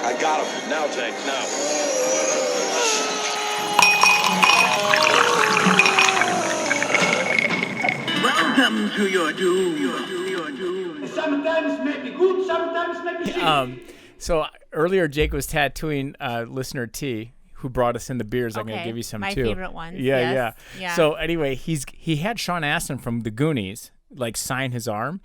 I got him. Now, Jake, now. Welcome to your doom. Sometimes may be good, sometimes may be shitty. So earlier, Jake was tattooing listener T, who brought us in the beers. I'm gonna give you some my too. favorite ones. Yeah. Yeah. So anyway, he had Sean Astin from the Goonies like sign his arm,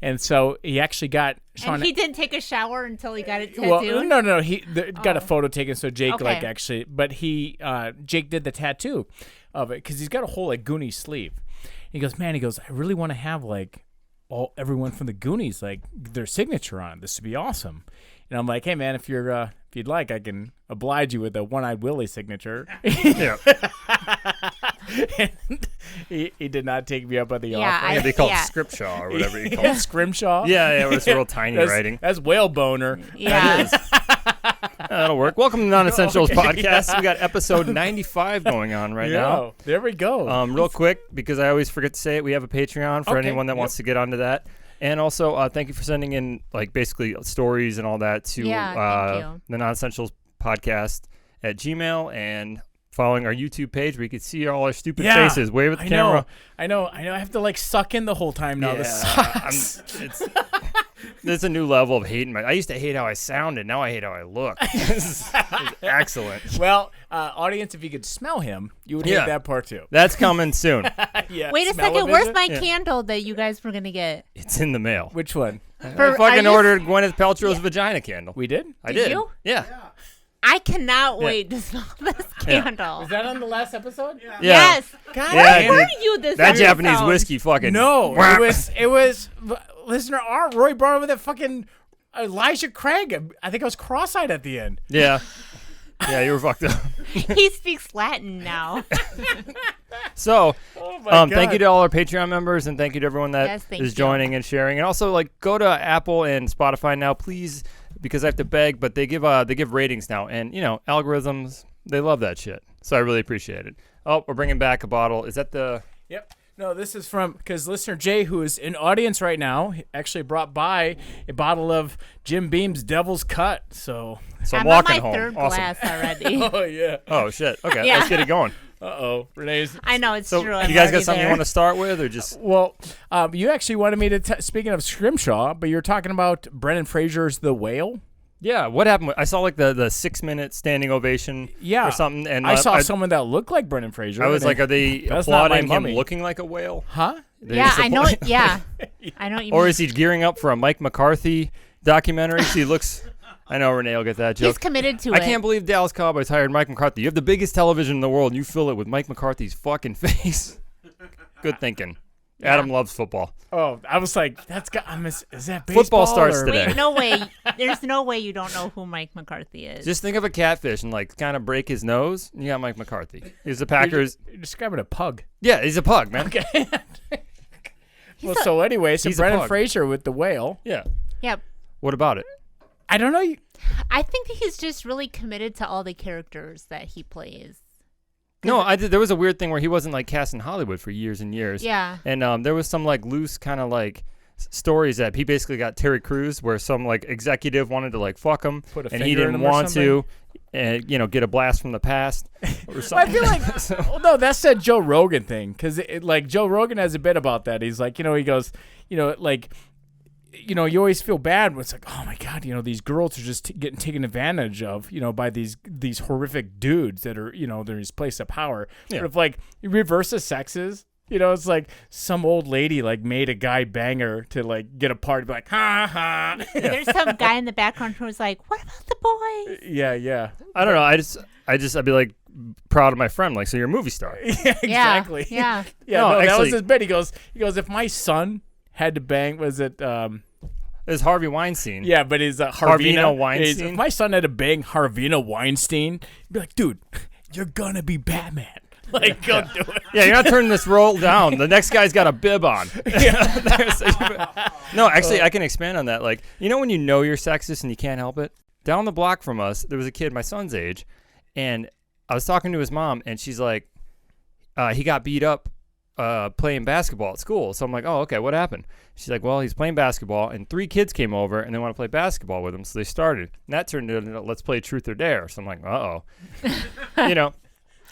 and so he actually got Sean. And he didn't take a shower until he got it tattooed. Well, no, he got a photo taken. So Jake like Okay. actually, but Jake did the tattoo of it because he's got a whole like Goonies sleeve. He goes, man. He goes, I really want to have like everyone from the Goonies like their signature on it. This would be awesome. And I'm like, hey man, if you'd like, I can oblige you with a One-Eyed Willie signature. Yeah. And he did not take me up on the Yeah, offer. They call it Scripshaw or whatever you call it. Scrimshaw. Yeah, it was real tiny writing. That's whale boner. Yeah. That'll work. Welcome to Non-Essentials Podcast. We got episode 95 going on right now. There we go. Real quick, because I always forget to say it, we have a Patreon for anyone that wants to get onto that. And also, thank you for sending in, like, basically stories and all that to thank you. the Non-Essentials Podcast at Gmail and following our YouTube page where you can see all our stupid faces. Wave at the camera. I know. I have to, like, suck in the whole time now. This sucks. There's a new level of hating. I used to hate how I sounded. Now I hate how I look. This is excellent. Well, audience, if you could smell him, you would hate that part too. That's coming soon. Yeah. Wait a second. Where's my candle that you guys were gonna get? It's in the mail. Which one? I fucking ordered Gwyneth Paltrow's vagina candle. We did? I did. you? Yeah. I cannot wait to smell this candle. Is that on the last episode? Yeah. Yes. God, Yeah, Where were you this that episode? Japanese whiskey fucking. No, it was listener R. Roy brought over that fucking Elijah Craig. I think I was cross-eyed at the end. Yeah. Yeah, you were fucked up. He speaks Latin now. So, God. thank you to all our Patreon members, and thank you to everyone that Yes, thank is you. joining and sharing. And also, like, go to Apple and Spotify now, please, because I have to beg, but they give ratings now, and you know, algorithms, they love that shit. So I really appreciate it. Oh, we're bringing back a bottle. Is that the? Yep. No, this is because listener Jay, who is in audience right now, actually brought by a bottle of Jim Beam's Devil's Cut. So I'm I'm walking on my home. third Awesome. glass already. oh yeah. Oh shit. Okay, Yeah. let's get it going. Renee's. I know it's So, true. you guys got something you want to start with, or just? Well, you actually wanted me to speaking of Scrimshaw, but you're talking about Brendon Fraser's The Whale. Yeah, what happened? I saw like the 6-minute standing ovation or something. And I saw someone that looked like Brendon Fraser. I was like, are they That's not my applauding him mummy. looking like a whale? Huh? Yeah, I know. Yeah, I know what you mean. Or is he gearing up for a Mike McCarthy documentary? He looks. I know Renee will get that joke. He's committed to I it. can't believe Dallas Cowboys hired Mike McCarthy. You have the biggest television in the world, and you fill it with Mike McCarthy's fucking face. Good thinking. Yeah. Adam loves football. Oh, I was like, is that baseball? Football starts or- today. Wait, no way. There's no way you don't know who Mike McCarthy is. Just think of a catfish and like kind of break his nose. And you got Mike McCarthy. He's the Packers. You're describing a pug. Yeah, he's a pug, man. Okay. So anyway, so He's a Brendon pug. Fraser with The Whale. Yeah. Yep. What about it? I don't know. I think that he's just really committed to all the characters that he plays. No, there was a weird thing where he wasn't like cast in Hollywood for years and years. Yeah. And there was some like loose kind of like stories that he basically got Terry Crews, where some like executive wanted to like fuck him, Put a and he finger in didn't him or want to, something? and get a blast from the past or Well, I something. feel like, well, no, that's that Joe Rogan thing. Because like Joe Rogan has a bit about that. He's like, he goes, like, you always feel bad when it's like, oh my God, these girls are just getting taken advantage of, by these horrific dudes that are, they're in this place of power. Yeah. But if like you reverse the sexes, it's like some old lady like made a guy bang her to like get a party, be like, ha ha. There's some guy in the background who's like, what about the boys? Yeah. I don't know. I'd be like proud of my friend. Like, so you're a movie star. Yeah, exactly. Yeah. No, that actually- was his bit. He goes, if my son had to bang, was it, There's Harvey Weinstein. yeah, but is Harvino Weinstein? If my son had to bang Harvino Weinstein, he'd be like, dude, you're gonna be Batman. Like, go do it. Yeah, you're not turning this role down. The next guy's got a bib on. No, actually, I can expand on that. Like, when you know you're sexist and you can't help it? Down the block from us, there was a kid my son's age, and I was talking to his mom, and she's like, he got beat up playing basketball at school. So I'm like, oh, okay, what happened? She's like, well, he's playing basketball, and 3 kids came over, and they want to play basketball with him, so they started. And that turned into let's play truth or dare. So I'm like, uh-oh.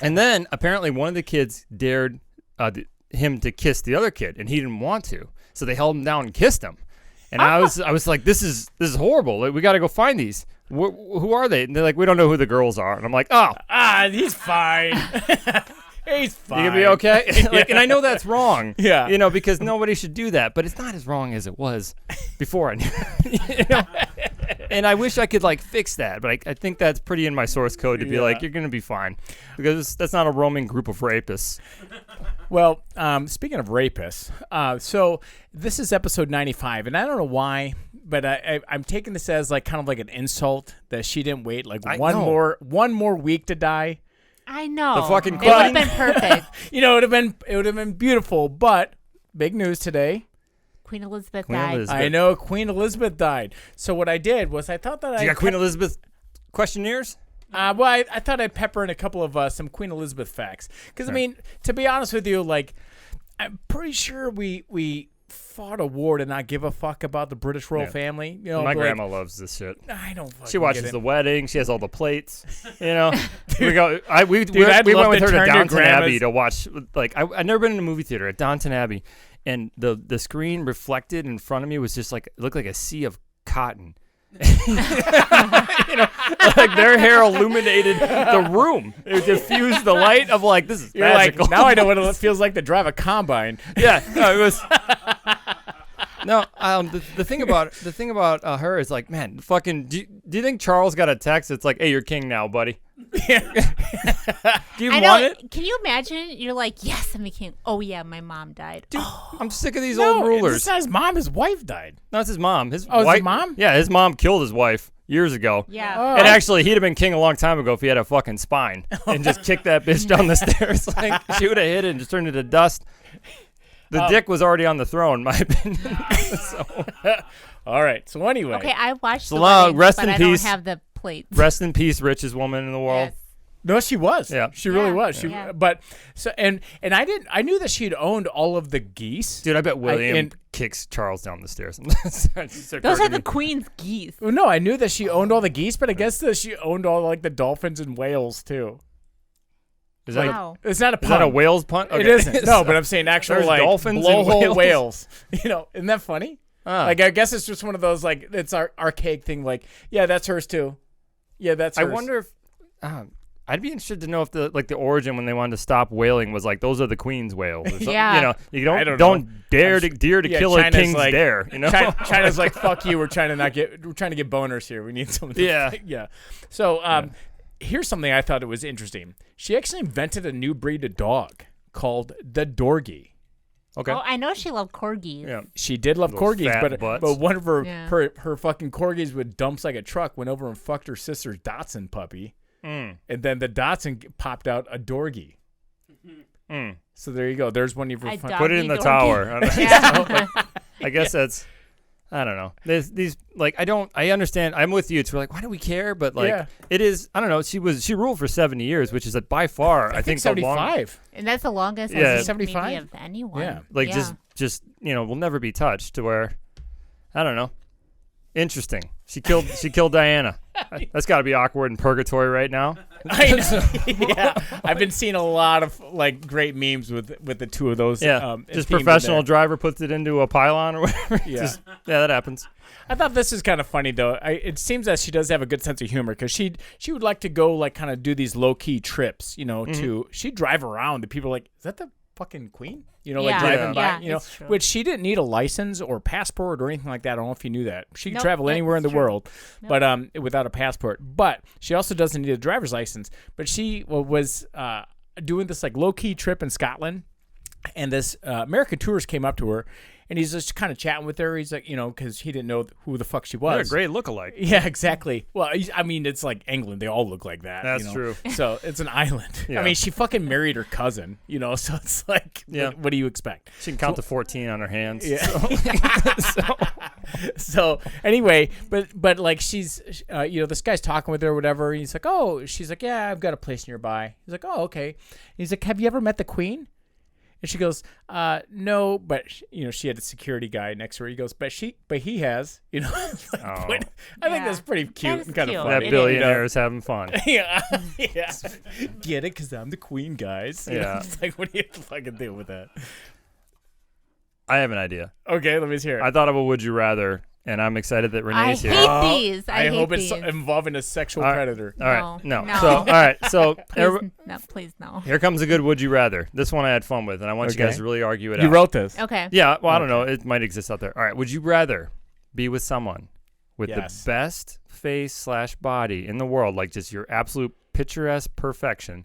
And then apparently one of the kids dared him to kiss the other kid, and he didn't want to. So they held him down and kissed him. And I was like, this is horrible. Like, we got to go find these. Who are they? And they're like, we don't know who the girls are. And I'm like, oh. He's fine. He's fine. You gonna be okay? And I know that's wrong. Yeah. Because nobody should do that. But it's not as wrong as it was before I knew. And I wish I could fix that. But I think that's pretty in my source code to be like, you're gonna be fine, because that's not a roaming group of rapists. Well, speaking of rapists, so this is episode 95, and I don't know why, but I'm taking this as kind of an insult that she didn't wait one more week to die. I know. The fucking it would have been perfect. It would have been beautiful, but big news today. Queen Elizabeth died. I know Queen Elizabeth died. So what I did was I thought that you got Queen Elizabeth questionnaires? Well, I thought I'd pepper in a couple of some Queen Elizabeth facts. Because, I mean, to be honest with you, I'm pretty sure we fought a war to not give a fuck about the British royal family. My grandma loves this shit. I don't fucking She watches get it. the wedding. She has all the plates. We Dude, went with her to Downton grandma's. Abbey to watch. I've never been in a movie theater at Downton Abbey, and the screen reflected in front of me was just it looked like a sea of cotton. Their hair illuminated the room. It diffused the light of this is You're magical. now I know what it feels like to drive a combine. Yeah, no, it was. No, the thing about her is man, fucking. Do you think Charles got a text? It's hey, you're king now, buddy. Do you want it? Can you imagine? You're like, yes, I'm a king. Oh yeah, my mom died. Dude, I'm sick of these old rulers. It's not his mom. His wife died. No, it's his mom. His mom? Yeah, his mom killed his wife years ago. Yeah. And actually, he'd have been king a long time ago if he had a fucking spine and just kicked that bitch down the stairs. She would have hit it and just turned it to dust. The dick was already on the throne, in my opinion. All right. So anyway. Okay, I watched the long, wedding, rest but in I peace. don't have the plates. Rest in peace, richest woman in the world. Yes. No, she was. Yeah. She really was. Yeah. But so and I knew that she'd owned all of the geese. Dude, I bet William kicks Charles down the stairs. Those are the queen's geese. Well, no, I knew that she owned all the geese, but I guess that she owned all the dolphins and whales too. Is that Wow. It's not a pun. is that a whale's pun? Okay. It isn't. No, but I'm saying actual There's dolphins and blowhole whales. whales. Isn't that funny? Ah. I guess it's just one of those it's our archaic thing. Yeah, that's hers too. Yeah, that's hers. I wonder if I'd be interested to know if the origin when they wanted to stop whaling was those are the queen's whales or something. Yeah. You I don't don't know. dare to kill a China's king's dare. China's fuck you. We're trying to get boners here. We need someone. Yeah. So here's something I thought it was interesting. She actually invented a new breed of dog called the Dorgie. Okay. Oh, I know she loved corgis. Yeah. She did love Those corgis, fat but butts. one of her Yeah. her fucking corgis with dumps like a truck went over and fucked her sister's Dachshund puppy, and then the Dachshund popped out a Dorgie. So there you go. There's one of your A fun- dog- Put it in the Dorgie. tower. Yeah. I guess that's. I don't know. There's these I understand. I'm with you. It's why do we care? But it is. I don't know. She ruled for 70 years, which is by far I think the 75. And that's the longest Yeah. I think 75? maybe of anyone. Yeah. just will never be touched to where I don't know. Interesting. She killed Diana. That's got to be awkward in purgatory right now. I know. Yeah, I've been seeing a lot of great memes with the two of those. Yeah, just themed in professional there. driver puts it into a pylon or whatever. Yeah. That happens. I thought this is kind of funny though. It seems that she does have a good sense of humor because she would like to go kind of do these low key trips. She'd drive around and people are like, is that the fucking queen? Yeah, driving yeah, by. it's true. Which she didn't need a license or passport or anything like that. I don't know if you knew that. She could Nope, travel anywhere in the that's true. world, but without a passport. But she also doesn't need a driver's license. But she was doing this low key trip in Scotland, and this American tourist came up to her. And he's just kind of chatting with her. He's like, because he didn't know who the fuck she was. They're a great lookalike. Yeah, exactly. Well, I mean, it's like England. They all look like that. That's true. So it's an island. Yeah. I mean, she fucking married her cousin, so it's like, what do you expect? She can count to 14 on her hands. Yeah. So anyway, but she's, this guy's talking with her or whatever. And he's like, oh, she's like, yeah, I've got a place nearby. He's like, oh, okay. He's like, have you ever met the queen? And she goes, no, but she had a security guy next to her. He goes, but he has, It's like, Oh. but I think that's pretty cute That's and kind cute. of That funny. billionaire is having fun. Yeah, yeah. Get it? Because I'm the queen, guys. Yeah. It's like, what do you fucking do with that? I have an idea. Okay, let me hear it. I thought of a would you rather, and I'm excited that I Renee's here. hate these. I hate hope these. it's involving a sexual All right. predator. All right. No. So, all right. So, Please, no, please no. here comes a good would you rather. This one I had fun with, and I want you Okay. guys to really argue it You out. wrote this. Okay. Yeah, well, I don't know. It might exist out there. All right. Would you rather be with someone with Yes. the best face/body in the world, like just your absolute picturesque perfection,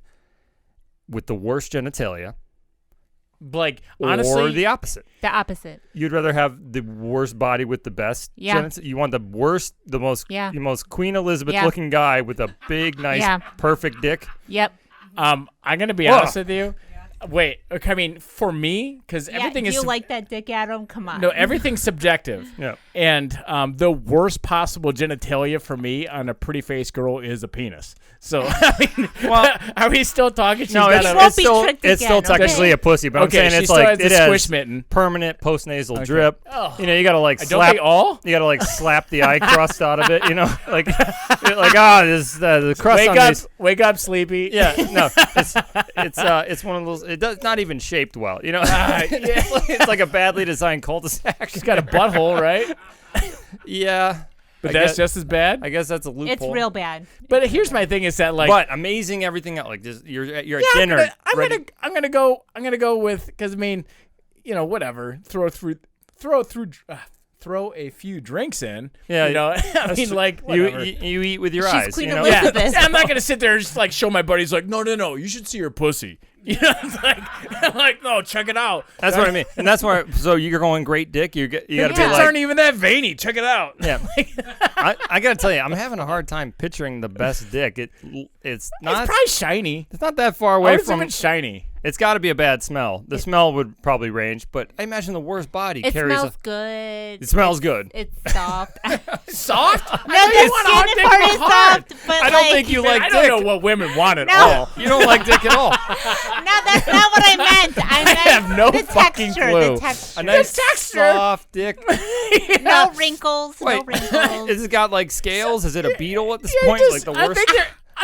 with the worst genitalia, Like, honestly, or the opposite? The opposite. You'd rather have the worst body with the best Yeah. genitalia? You want the worst, the most Queen Elizabeth Yeah. looking guy with a big, nice, Yeah. perfect dick? Yep. I'm going to be Ugh. honest with you. Wait, okay, I mean, for me, because everything Do is you like that dick, Adam? Come on. no, everything's subjective. Yeah. And the worst possible genitalia for me on a pretty face girl is a penis. So, I mean, Well, are we still talking? She's No, got it's, a, won't it's be still tricked it's still again, okay? technically a pussy, but I'm Okay, saying she it's still like has it the has squish mitten. permanent postnasal drip. Oh. You got to like Don't slap. they all? You got to like slap the eye crust out of it. Like this the crust on these. Wake up, sleepy. Yeah, no, it's one of those. It does not even shaped well. It's like a badly designed cul-de-sac. She's got a butthole, right? Yeah, But I that's guess, just as bad. I guess that's a loophole. It's real bad. But here's my thing: is that like, But amazing everything else. Like just you're at dinner. I'm gonna go with because I mean, whatever. Throw a few drinks in. Yeah, I mean, like you whatever. eat with your She's eyes. Queen you know? Yeah, Elizabeth. I'm not gonna sit there and just like show my buddies like, no, you should see her pussy. It's like, no, check it out. That's what I mean, and that's why. So you're going great dick. You got to be Tits like, aren't even that veiny. Check it out. yeah. I gotta tell you, I'm having a hard time picturing the best dick. It's not. It's probably shiny. It's not that far I away would from. assume it's shiny. It's got to be a bad smell. The smell would probably range, but I imagine the worst body It carries. smells good. It smells good. It's soft. Soft? No, the skin part is soft, but I don't think you like I dick. don't know what women want at No. all. You don't like dick at all. No, that's not what I meant. I meant have no the fucking texture. clue. The texture. A nice texture. soft dick. No wrinkles. Wait, No wrinkles. is it got like scales? Is it a beetle at this You're point? just- Like the I worst. think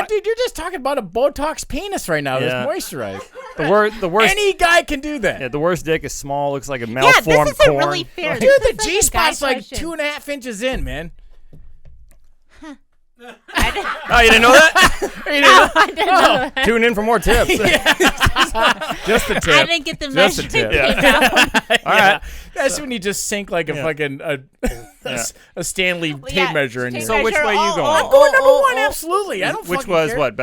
dude, you're just talking about a Botox penis right now Yeah. that's moisturized. The worst. Any guy can do that. Yeah, the worst dick is small. Looks like a Yeah, malformed this isn't corn. really fair. Dude, This the is like a G spot's guy like question. 2.5 inches in, man. Oh, you didn't know that? You didn't No, I didn't know that. Tune in for more tips. Just the tip. I didn't get the Just a measurement tip. tape out. All right. That's when you just sink like a fucking a Stanley tape Yeah, measure in tape you. So which measure. way you Oh, going? I'm going number oh, one, oh. absolutely. I don't Which fucking was care. what?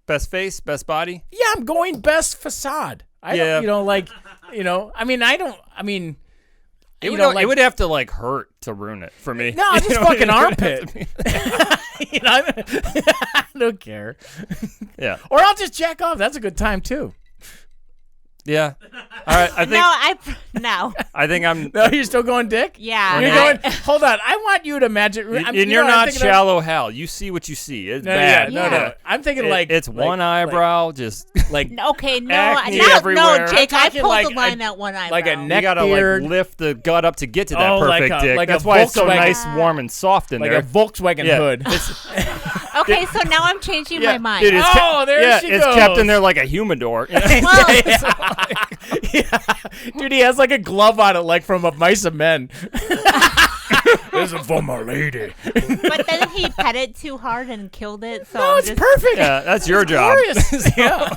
Best face, best body? Yeah, I'm going best facade. I Yeah. don't, I mean, It would, like, it would have to like hurt to ruin it for me. no, just You know, fucking it would have armpit. to be- I don't care. Yeah. Or I'll just jack off. That's a good time too. Yeah. All right. No. I think I'm. No, you're still going dick? Yeah. You're I- going. Hold on. I want you to imagine. And you you're know what I'm not thinking of? shallow Hal. You see what you see. It's No, bad. yeah, no. I'm thinking It's one eyebrow. Just like Okay, no, Acne no, everywhere. Jake. I talking pulled like the line a- at one eyebrow. like a you neck gotta beard. like lift the gut up to get to that Oh, like perfect a- dick. like a That's why it's so Volkswagen. nice, warm, and soft in like there. a Volkswagen Yeah. hood. Okay, so now I'm changing my mind. Dude, it's Oh, there she it's kept in goes. there like a humidor. You know? Well, Yeah. Dude, he has like a glove on it, like from a Mice of Men. This is for my lady. but then he pet it too hard and killed it. So No, I'm it's just, perfect. Yeah, that's your job. Glorious. Yeah.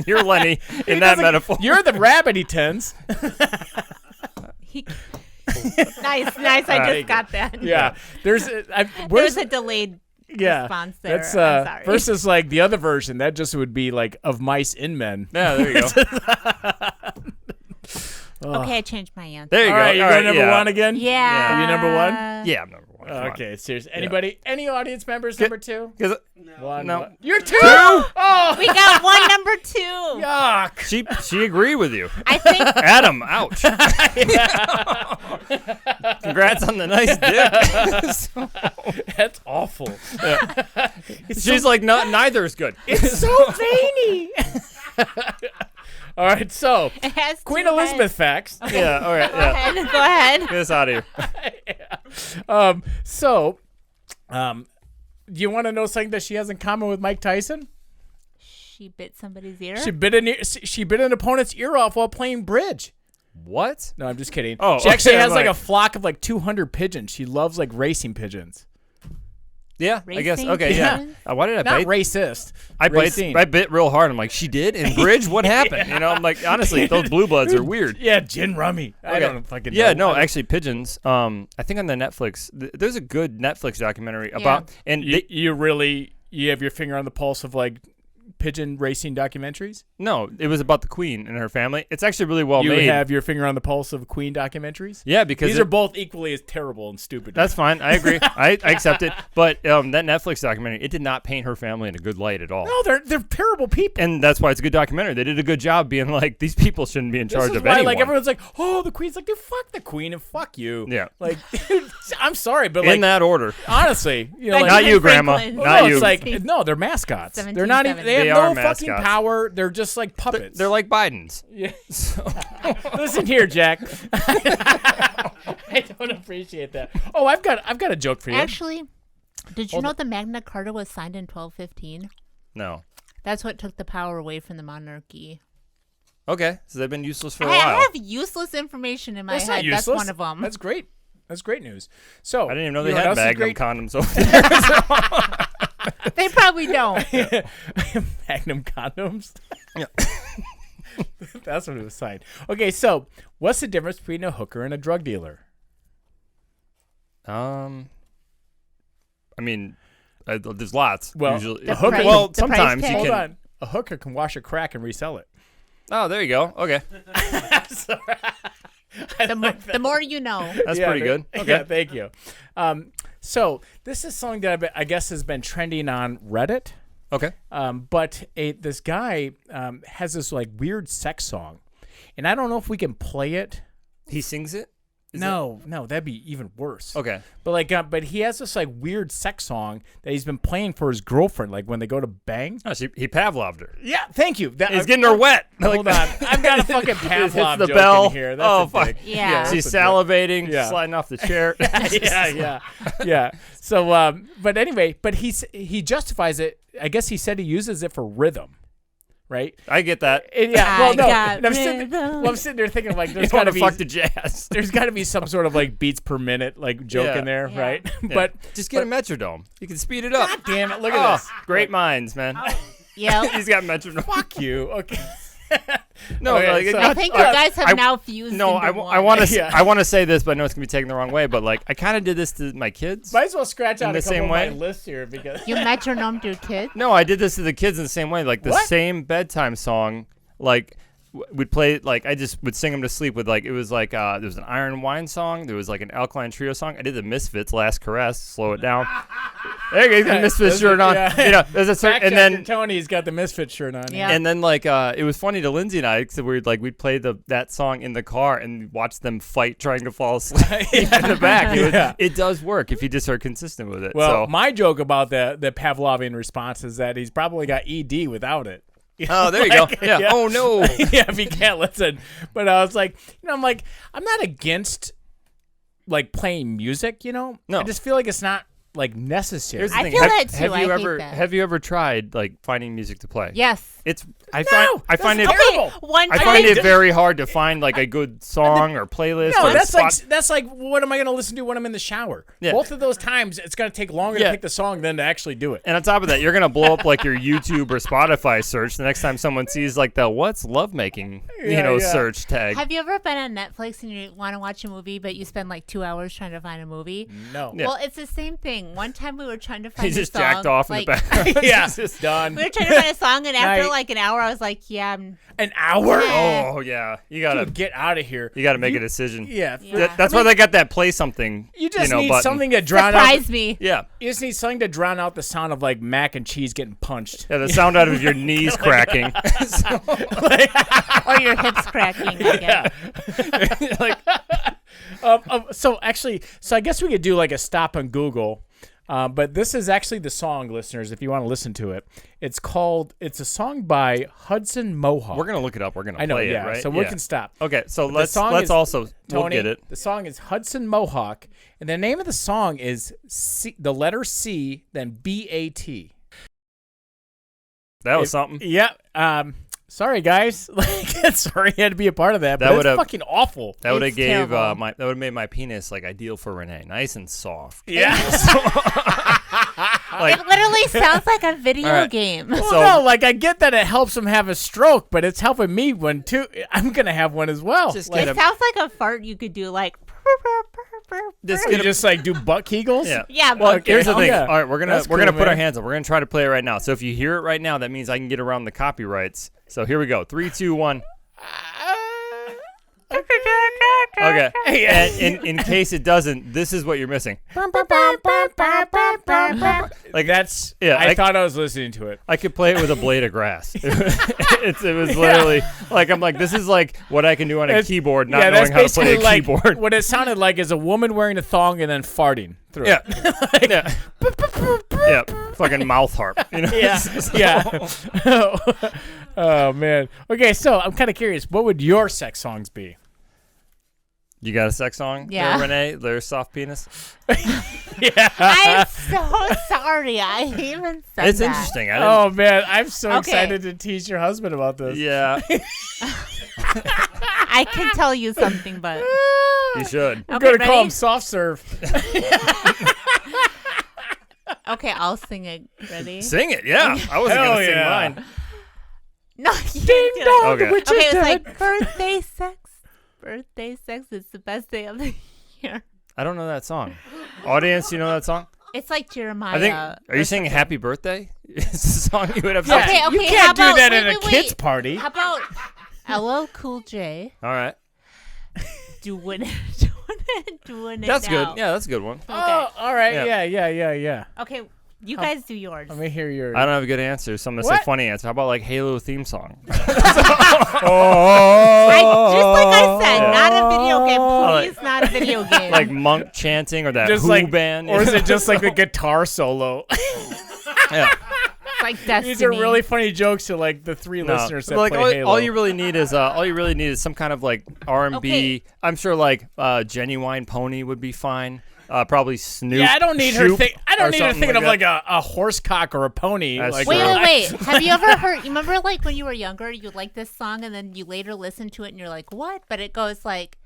You're Lenny in He that doesn't- metaphor. You're the rabbit he tends. he, nice. I just got that. Yeah. There's There's a delayed yeah. response there. That's I'm sorry. versus like the other version. That just would be like of mice in men. Yeah, there you go. Okay, I changed my answer. There you All go. right, you All go right, number yeah. one again? Yeah. Are you number one? Yeah, I'm number one. Come on. Okay, seriously. Anybody? Any audience members number two? 'Cause One. No. One. You're two? Oh, We got one number two. yuck. she agreed with you. I think Adam, ouch. Congrats on the nice dick. That's awful. She's like, no, neither is good. It's so veiny. All right, so It has Queen two Elizabeth heads. facts. Yeah. All right. Yeah. Go ahead. Get us out of here. Do you want to know something that she has in common with Mike Tyson? She bit somebody's ear. She bit an opponent's ear off while playing bridge. What? No, I'm just kidding. Oh, she actually okay, has I'm like a like- flock of like 200 pigeons. She loves like racing pigeons. Yeah, I guess. Racing Okay, yeah. pigeons? Why did I Not bite? racist. I Racing. bit real hard. I'm like, she did in bridge. What happened? You know, I'm like, honestly, those blue bloods are weird. Yeah, gin rummy. I Okay. don't fucking Yeah, know. no, actually, pigeons. I think on the Netflix, there's a good Netflix documentary about, and You have your finger on the pulse of like pigeon racing documentaries? no, it was about the Queen and her family. It's actually really well You made. have your finger on the pulse of Queen documentaries? Yeah, because These are both equally as terrible and stupid. that's fine. I agree. I accept it. But that Netflix documentary, it did not paint her family in a good light at all. No, they're terrible people. And that's why it's a good documentary. They did a good job being like, these people shouldn't be in This charge is of why, anyone. like, everyone's like, oh, the Queen's like, dude, fuck the Queen and fuck you. Yeah. Like, dude, I'm sorry, but in like, that order. honestly, you know, Like like, Not you, Franklin. Grandma. Well, Not no, you. it's like, no, they're mascots. They're not even, they have They no are fucking mascots. power. They're just like puppets. They're like Biden's. Yeah. Listen here, Jack. I don't appreciate that. Oh, I've got a joke for you. Actually, did you know the Magna Carta was signed in 1215? No. That's what took the power away from the monarchy. Okay, so they've been useless for a I while. have useless information in my That's head. not useless. That's one of them. That's great. That's great news. So I didn't even know you they what had else is Magnum great? condoms over there. They probably don't. Magnum condoms. Yeah. That's what it was signed. Okay, so what's the difference between a hooker and a drug dealer? I mean, there's lots. Well, usually. the hooker- Well, the price sometimes tag. you Hold can. on. A hooker can wash a crack and resell it. Oh, there you go. Okay, The more you know. that's pretty good. Okay. Yeah, thank you. So this is something that I guess has been trending on Reddit. Okay. But this guy has this like weird sex song, and I don't know if we can play it. He sings it. No, that'd be even worse. Okay. But like, but he has this like weird sex song that he's been playing for his girlfriend, like when they go to bang. Oh, he Pavloved her. Yeah, thank you. He's getting her wet. Hold on, I've got a fucking Hits Pavlov the joke bell. in here. That's Oh, a fuck. dick. Yeah. She's that's a joke. salivating, Yeah. sliding off the chair. yeah. So, but anyway, but he justifies it. I guess he said he uses it for rhythm, right? I get that. And yeah. Well, I no. got And I'm sitting there thinking like, You there's want got to to be fuck the jazz. there's got to be some sort of like beats per minute like joke Yeah. in there, Yeah. right? Yeah. But just get a metrodome. You can speed it up. God damn it! Look at this. Great minds, man. Yeah. He's got metrodome. Fuck you. Okay. No, Okay, like, so- I think you guys have now fused No, into I one. want to. Yeah. I want to say this, but I know it's gonna be taken the wrong way. But like, I kind of did this to my kids. Might as well scratch out the a couple same of way? my lists here because You metronomed your kid? No, I did this to the kids in the same way. Like the What? same bedtime song. Like we'd play. Like I just would sing them to sleep with. Like it was like there was an Iron Wine song. There was like an Alkaline Trio song. I did the Misfits Last Caress. Slow it down. There you go. He's got a Misfits Those shirt are- on. yeah. You know, there's a certain, and then Tony's got the Misfit shirt on. Yeah. And then like it was funny to Lindsay and I because we'd play that song in the car and watch them fight trying to fall asleep in the back. Yeah. It does work if you just are consistent with it. Well, so. my joke about the Pavlovian response is that he's probably got ED without it. Oh, there you go. Yeah. Oh no. Yeah, if he can't listen. But I was like, I'm not against like playing music, No. I just feel like it's not like necessary. Here's the I thing. feel have, that too. Have I you hate ever that. have you ever tried like finding music to play? Yes. I find it terrible. One I time. find it very hard to find like a good song or playlist. No, or that's like what am I going to listen to when I'm in the shower? Yeah. Both of those times, it's going to take longer Yeah. to pick the song than to actually do it. And on top of that, you're gonna blow up like your YouTube or Spotify search the next time someone sees like the "What's lovemaking" Yeah. search tag. Have you ever been on Netflix and you want to watch a movie, but you spend like 2 hours trying to find a movie? No. Yeah. Well, it's the same thing. One time we were trying to find He a just song. jacked off in like, the background. Yeah, It's just- done. We were trying to find a song, and after Night. like an hour, I was like, yeah, An hour? Yeah. Oh yeah, you gotta Dude, get out of here. you gotta make a decision. Yeah. Yeah. That's why they got that play something. You just know, need button. something to drown out. surprise me. Yeah, You just need something to drown out the sound of like mac and cheese getting punched. yeah, the sound out of your knees cracking. Or your hips cracking again. So I guess we could do like a stop on Google. But this is actually the song, listeners, if you want to listen to it. It's a song by Hudson Mohawk. We're gonna look it up. We're gonna I know, play yeah. it, right? So we can stop. Okay, so But the let's song is- also we'll Tony, get it. the song is Hudson Mohawk, and the name of the song is the letter C, then B-A-T. That was something. Yeah. Sorry, guys. Sorry I had to be a part of that. That But would've- it's fucking awful. That would have It's gave terrible. that would have made my penis like ideal for Renee, nice and soft. Yeah. It literally sounds like a video All right. game. Well, So- no, like I get that it helps him have a stroke, but it's helping me one too. I'm gonna have one as well. Just Like, get It sounds like a fart you could do, like. Just you just like do butt kegels. Yeah. Yeah, Well, but here's the Oh, thing. yeah. All right, we're gonna That's put our cool, man. hands up. We're gonna try to play it right now. So if you hear it right now, that means I can get around the copyrights. So here we go. 3, 2, 1. Okay. And in case it doesn't, this is what you're missing. Like that's. Yeah, I thought I was listening to it. I could play it with a blade of grass. It was literally like I'm like this is like what I can do on a keyboard, not yeah, knowing that's how to play a basically like keyboard. what it sounded like is a woman wearing a thong and then farting through Yeah. it. Yeah. Yeah. Fucking mouth harp. You know? Yeah. So- Yeah. Oh man. Okay, so I'm kind of curious. What would your sex songs be? You got a sex song? Yeah. There, Renee? There's soft penis. Yeah. I'm so sorry. I even said It's that. interesting. I didn't, Oh man, I'm so Okay. excited to tease your husband about this. yeah. I can tell you something, but You should. I'm Okay, gonna call ready? him soft serve. okay, I'll sing it. Ready? Sing it. Yeah. I wasn't Hell gonna sing yeah. mine. No, you can't do it. Okay. Which Okay, is it's dead. like birthday sex. Birthday sex is the best day of the year. I don't know that song. Audience, you know that song? It's like Jeremiah. I think. Are you singing "Happy Birthday"? It's the song you would have. Yeah, sung. Okay, you okay, can't how do about- that wait, at a wait, kids wait. party. How about LL Cool J All right. doing it, doing it That's now. good. Yeah, that's a good one. Oh, all right. Yeah. Yeah. Okay, you guys do yours. Let me hear your. I don't have a good answer, so I'm gonna say What? funny answer. How about like Halo theme song? Just like I said, not a video game. Please, not a video game. Like monk chanting or that just Who like, band? or is it just like the guitar solo? Yeah. It's like Destiny. These are really funny jokes to like the three No. listeners that Like play Halo. all you really need is some kind of like R&B. Okay. I'm sure like Genuine Pony would be fine. Probably Snoop. yeah, I don't need her. Shoop I don't or need her something thinking of like like a horse cock or a pony. That's Like, true. Wait. Have you ever heard? You remember like when you were younger, you liked this song, and then you later listen to it, and you're like, "What?" But it goes like,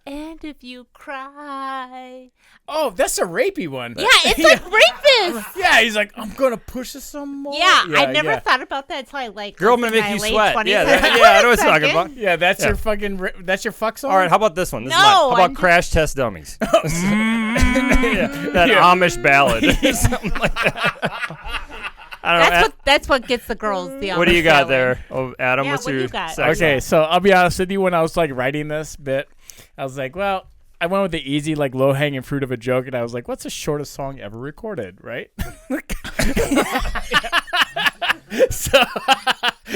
"And if you cry." Oh, that's a rapey one. Yeah, it's like rapist. Yeah, he's like, I'm gonna push it some more. Yeah, I never yeah. thought about that until I like. Girl, was I'm in gonna make my you late sweat. 20s. Yeah, I was like, yeah, I know what "Wait a you're talking second." about. Yeah, that's Yeah. your fucking. That's your fuck song. All right, how about this one? This is No, mine. How about I'm just- Crash Test Dummies? Yeah, that Yeah. Amish ballad. Something like that. I don't know. That's what gets the girls. The What do you Amish got ballad. there? Oh, Adam, Yeah, what's what do your you got? sex Okay, song? so I'll be honest with you. When I was like writing this bit, I was like, well, I went with the easy, like low hanging fruit of a joke, and I was like, what's the shortest song ever recorded, right? So,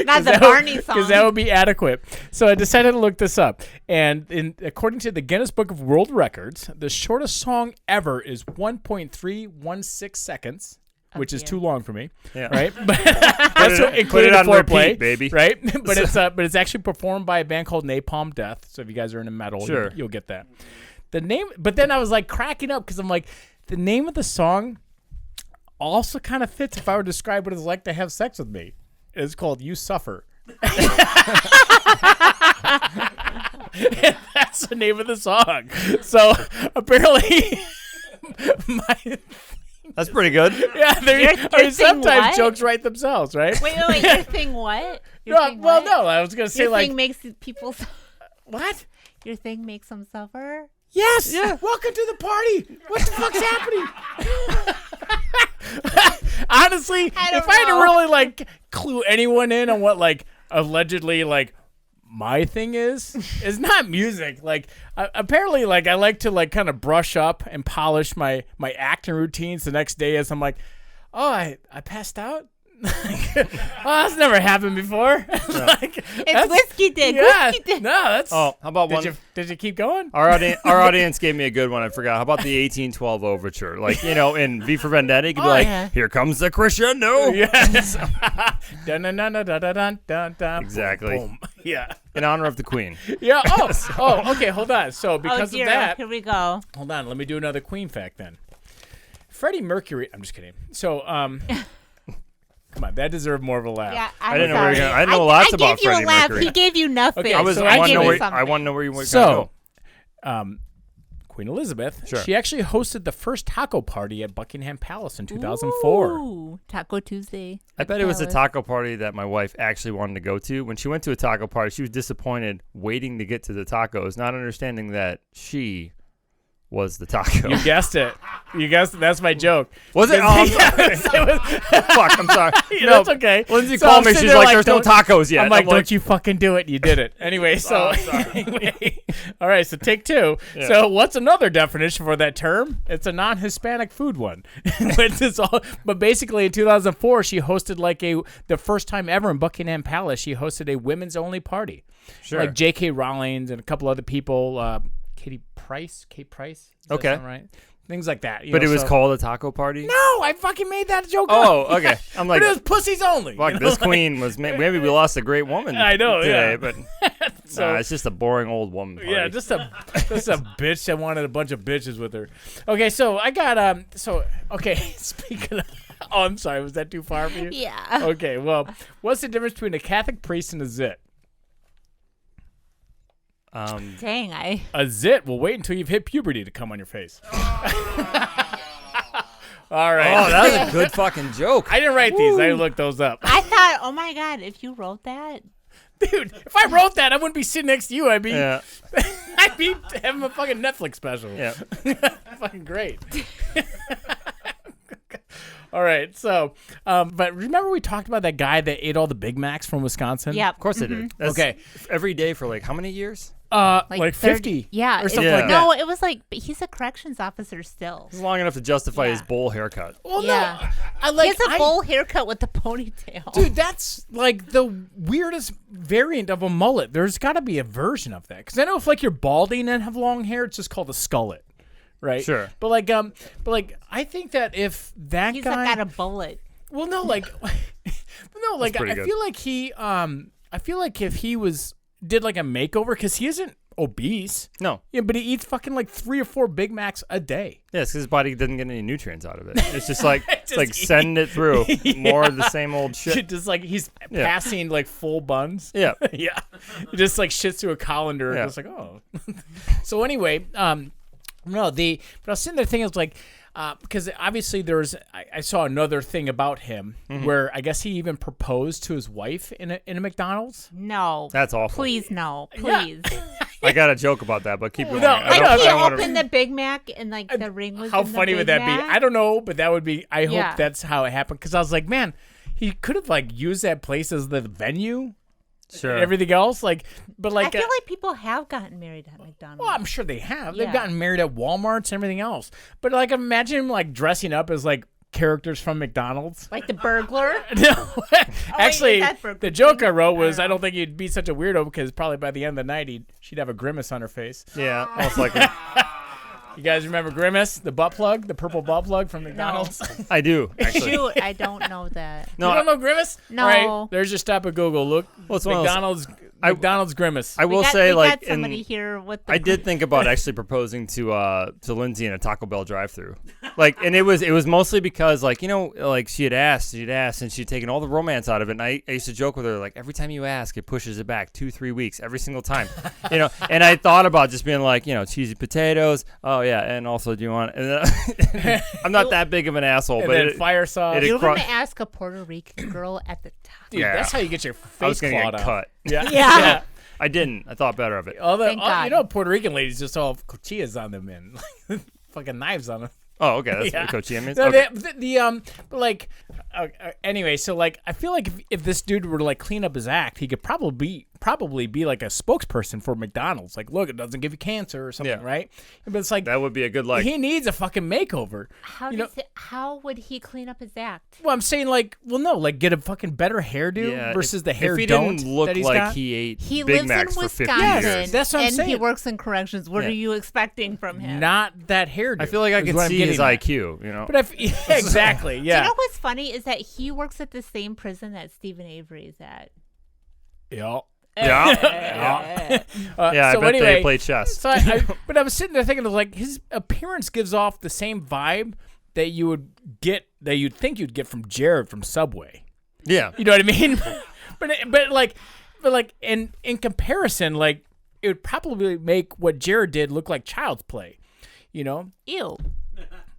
Not the Barney song. because that would be adequate. So I decided to look this up, and according to the Guinness Book of World Records, the shortest song ever is 1.316 seconds. Which is dear. too long for me, Yeah. right? But that's what, put including it the on foreplay, repeat, baby. right? But it's actually performed by a band called Napalm Death. So if you guys are into metal, Sure. you'll get that. The name, but then I was like cracking up because I'm like, the name of the song also kind of fits if I were to describe what it's like to have sex with me. It's called "You Suffer." And that's the name of the song. So apparently, my. That's pretty good. Yeah, Your thing sometimes what? jokes write themselves, right? Wait. Your thing what? Your No, thing well, what? no, I was gonna say Your like thing makes people. what? Your thing makes them suffer. Yes. Yeah. Welcome to the party. What the fuck's happening? Honestly, I don't if I had to know. really like clue anyone in on what like allegedly like my thing is not music. Like apparently, like I like to like kind of brush up and polish my acting routines the next day as I'm like, oh, I passed out. that's never happened before. It's whiskey dick. Yeah, Whiskey dick. no, that's. Oh, how about one? Did you keep going? Our audience gave me a good one. I forgot. How about the 1812 overture? Like, in V for Vendetta, you could be like, yeah. here comes the crescendo. Yes. Dun, dun, dun, dun, dun, dun, dun, dun. Exactly. Boom. Yeah. In honor of the Queen. Yeah. Oh. Okay. Hold on. So because dear. of that, Here we go. hold on. Let me do another Queen fact then. Freddie Mercury. I'm just kidding. So come on, that deserved more of a laugh. Yeah, I didn't know where you're going. I didn't know lots about Freddie Freddie Mercury. He gave you nothing. Okay, I want to something. know where you were So, going. Queen Elizabeth, Sure. she actually hosted the first taco party at Buckingham Palace in 2004. Ooh, Taco Tuesday. I bet it was a taco party that my wife actually wanted to go to. When she went to a taco party, she was disappointed waiting to get to the tacos, not understanding that she was the taco. You guessed it. That's my joke. Was it? Oh, I'm sorry. Fuck, I'm sorry. That's okay. Lindsay So called I'm me. sitting She's there like, there's no tacos yet. I'm like, don't you fucking do it. You did it. Anyway, so. Anyway. All right, so take two. Yeah. So what's another definition for that term? It's a non-Hispanic food one. But basically in 2004, she hosted the first time ever in Buckingham Palace, she hosted a women's only party. Sure. Like J.K. Rowling and a couple other people. Kate Price? Does that Okay. sound right? Things like that. But it was called a taco party? No, I fucking made that joke Oh, up. okay. I'm like, But it was pussies only. fuck, this queen was, maybe we lost a great woman I know, today, yeah. but So- it's just a boring old woman party. Yeah, just a bitch that wanted a bunch of bitches with her. Okay, so I got speaking of I'm sorry, was that too far for you? Yeah. Okay, well, what's the difference between a Catholic priest and a zit? Dang, A zit will wait until you've hit puberty to come on your face. All right. Oh, that was a good fucking joke. I didn't write these. I looked those up. I thought, oh my God, if you wrote that. Dude, if I wrote that, I wouldn't be sitting next to you. I'd be Yeah. having a fucking Netflix special. Yeah. Fucking great. All right, so, but remember we talked about that guy that ate all the Big Macs from Wisconsin? Yeah. Of course I did. That's Okay. Every day for how many years? Like 30 50. Yeah. Or something Yeah. like that. No, it was but he's a corrections officer still. It's long enough to justify his Yeah. bowl haircut. Well, Yeah. no. He has a bowl haircut with the ponytail. Dude, that's like the weirdest variant of a mullet. There's got to be a version of that. Because I know if you're balding and have long hair, it's just called a skullet. Right? Sure. But I think that if that He's guy. got a bullet. Well, no, I pretty feel like I feel like if he did like a makeover, because he isn't obese. No. Yeah, but he eats fucking 3 or 4 Big Macs a day. Yes, because his body doesn't get any nutrients out of it. It's just like Just send it through. More of the same old shit. Just he's Yeah. passing full buns. Yeah. Yeah. He just shits through a colander Yeah. and just oh. So anyway, but I was sitting there thinking, because obviously I saw another thing about him where I guess he even proposed to his wife in a McDonald's. No. That's awful. Please, no. Please. I got a joke about that, but keep going. No, I I don't- know. He I don't wanna- opened the Big Mac and the ring was How in the funny would Big that be? Mac. I don't know, but that would be. I Yeah. hope that's how it happened because I was like, man, he could have used that place as the venue. Sure. And everything else, but I feel like people have gotten married at McDonald's. well, I'm sure they have. They've Yeah. gotten married at Walmarts and everything else. But imagine him dressing up as characters from McDonald's. Like the burglar. No, actually, is that Burger the joke King? I wrote was I I don't don't think you'd be such a weirdo because probably by the end of the night she'd have a grimace on her face. Yeah, almost like You guys remember Grimace, the butt plug, the purple butt plug from McDonald's? I do actually. Shoot, I don't know that. No, You don't know Grimace? No. All right, there's your stop at Google. Look, Well, it's one of those- McDonald's Grimace. I will we got, say we like got somebody here with the I did think about actually proposing to Lindsay in a Taco Bell drive-thru, and it was mostly because she had asked and she'd taken all the romance out of it, and I used to joke with her every time you ask, it pushes it back 2-3 weeks every single time, and I thought about just being cheesy potatoes, oh yeah, and also do you want? And I'm not that big of an asshole, and but then fire sauce. it You were cro- going to ask a Puerto Rican girl at the top. Dude, Yeah. that's how you get your I was face gonna clawed get out. cut. Yeah. Yeah. I didn't. I thought better of it. Thank God. Puerto Rican ladies just all have cuchillas on them and fucking knives on them. Oh, okay, that's Yeah. what coaching means. No, Okay. anyway, so I feel like if this dude were to clean up his act, he could probably probably be like a spokesperson for McDonald's. Like, look, it doesn't give you cancer or something, Yeah. right? But it's like That would be a good he needs a fucking makeover. How would he clean up his act? Well, I'm saying like, well, no, like get a fucking better hairdo versus the hair If he don't didn't look that he's like got. he ate He Big lives Macs in for 50 Wisconsin, years. That's what I'm and saying. he works in corrections. What Yeah. are you expecting from him? Not that hairdo. I feel like I is could what I'm see getting his at. IQ, you know. But exactly, Do yeah. you know what's funny is that he works at the same prison that Stephen Avery is at. Yeah. Yeah. I so bet anyway, they play chess. So but I was sitting there thinking, like, his appearance gives off the same vibe that you would get, that you'd think you'd get from Jared from Subway. Yeah. You know what I mean? but like in comparison, like it would probably make what Jared did look like child's play. You know? Ew.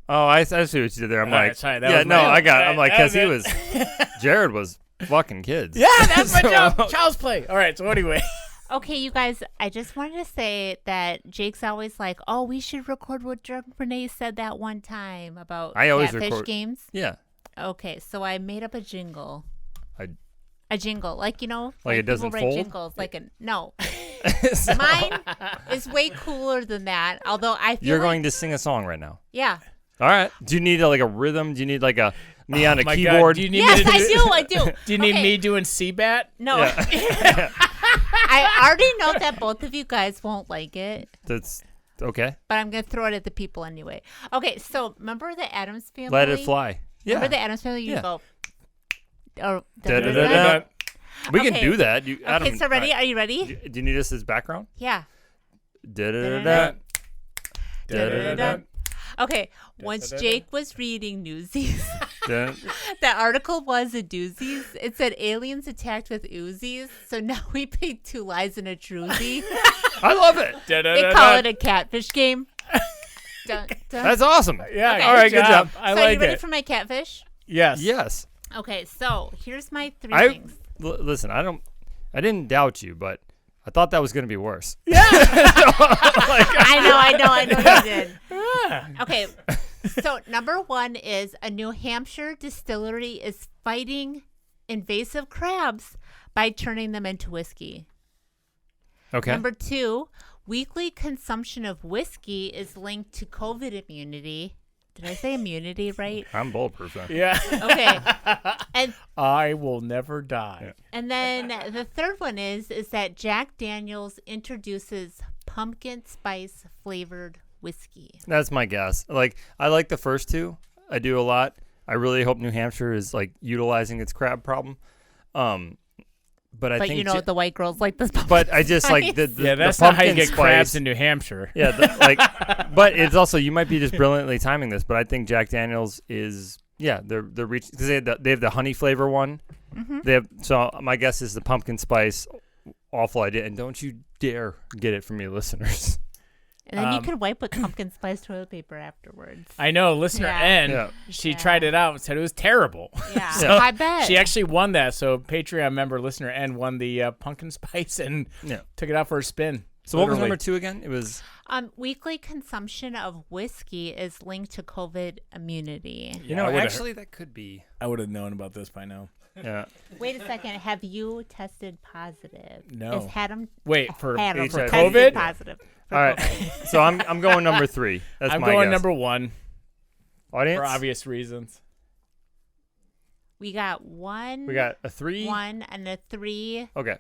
Oh, I see what you did there. I'm All like, right, sorry, that yeah, was no, my- I got. I'm like, that was because he it. was, Jared was fucking kids. Yeah, that's my job. Child's play. All right. So anyway. Okay, you guys, I just wanted to say that Jake's always like, oh, we should record what Drunk Renee said that one time about I always catfish record- games. Yeah. Okay, so I made up a jingle. I- A jingle, like, you know, Like it people doesn't write fold? jingles, like no. Mine is way cooler than that. Although I feel You're like, going to sing a song right now. yeah. All right. Do you need like a rhythm? Do you need like a me on a My keyboard? God, do you need Yes, me to I do. Do you need Okay. me doing CBAT? No, Yeah. I already know that both of you guys won't like it, That's okay. but I'm gonna throw it at the people anyway. Okay, so remember the Addams Family? Let it fly. Yeah. Remember the Addams Family? You Yeah. go. Or Da-da-da-da. We can Okay. do that. You, Okay, Adam, so ready? Are you ready? Do you need us as background? Yeah. Da-da-da-da. Da-da-da-da. Okay, once Jake was reading Newsies, Da- the article was a doozies. It said aliens attacked with Uzis, so now we paid 2 lies and a truzy. I love it. They call it a catfish game. Dun, dun. That's awesome. Yeah. Okay. All right, good job. I So like are you ready it. for my catfish? Yes. Yes. Okay, so here's my 3 I things. listen. I didn't doubt you, but I thought that was going to be worse. I know you did. Okay, so number 1 is a New Hampshire distillery is fighting invasive crabs by turning them into whiskey. Okay. Number 2, weekly consumption of whiskey is linked to COVID immunity. Did I say immunity right? I'm bulletproof. Then. Yeah. Okay. And I will never die. and then the third one is that Jack Daniel's introduces pumpkin spice flavored whiskey. That's my guess. Like I like the first 2. I do a lot. I really hope New Hampshire is like utilizing its crab problem. But I But think you know the white girls like this. but I just like the Yeah, that's the not how you pumpkin get crabs spice- in New Hampshire. Yeah, but it's also you might be just brilliantly timing this, but I think Jack Daniel's is they're reaching because they have the honey flavor one. Mm-hmm. They have so my guess is the pumpkin spice. Awful idea, and don't you dare get it from me, listeners. And then you could wipe with pumpkin spice toilet paper afterwards. I know, listener Yeah. N, Yeah. she Yeah. tried it out and said it was terrible. Yeah, So I bet. She actually won that. So Patreon member listener N won the pumpkin spice and Yeah. took it out for a spin. So what was Literally. number 2 again? It was Weekly consumption of whiskey is linked to COVID immunity. you know I would've actually that could be I would have known about this by now. yeah. Wait a second. Have you tested positive? No. Is Haddam Wait, for Haddam HIV? tested COVID? positive? All right, so I'm going number 3. That's I'm my going guess. number 1 Audience. for obvious reasons. We got 1. We got a 3. 1 and a 3. Okay.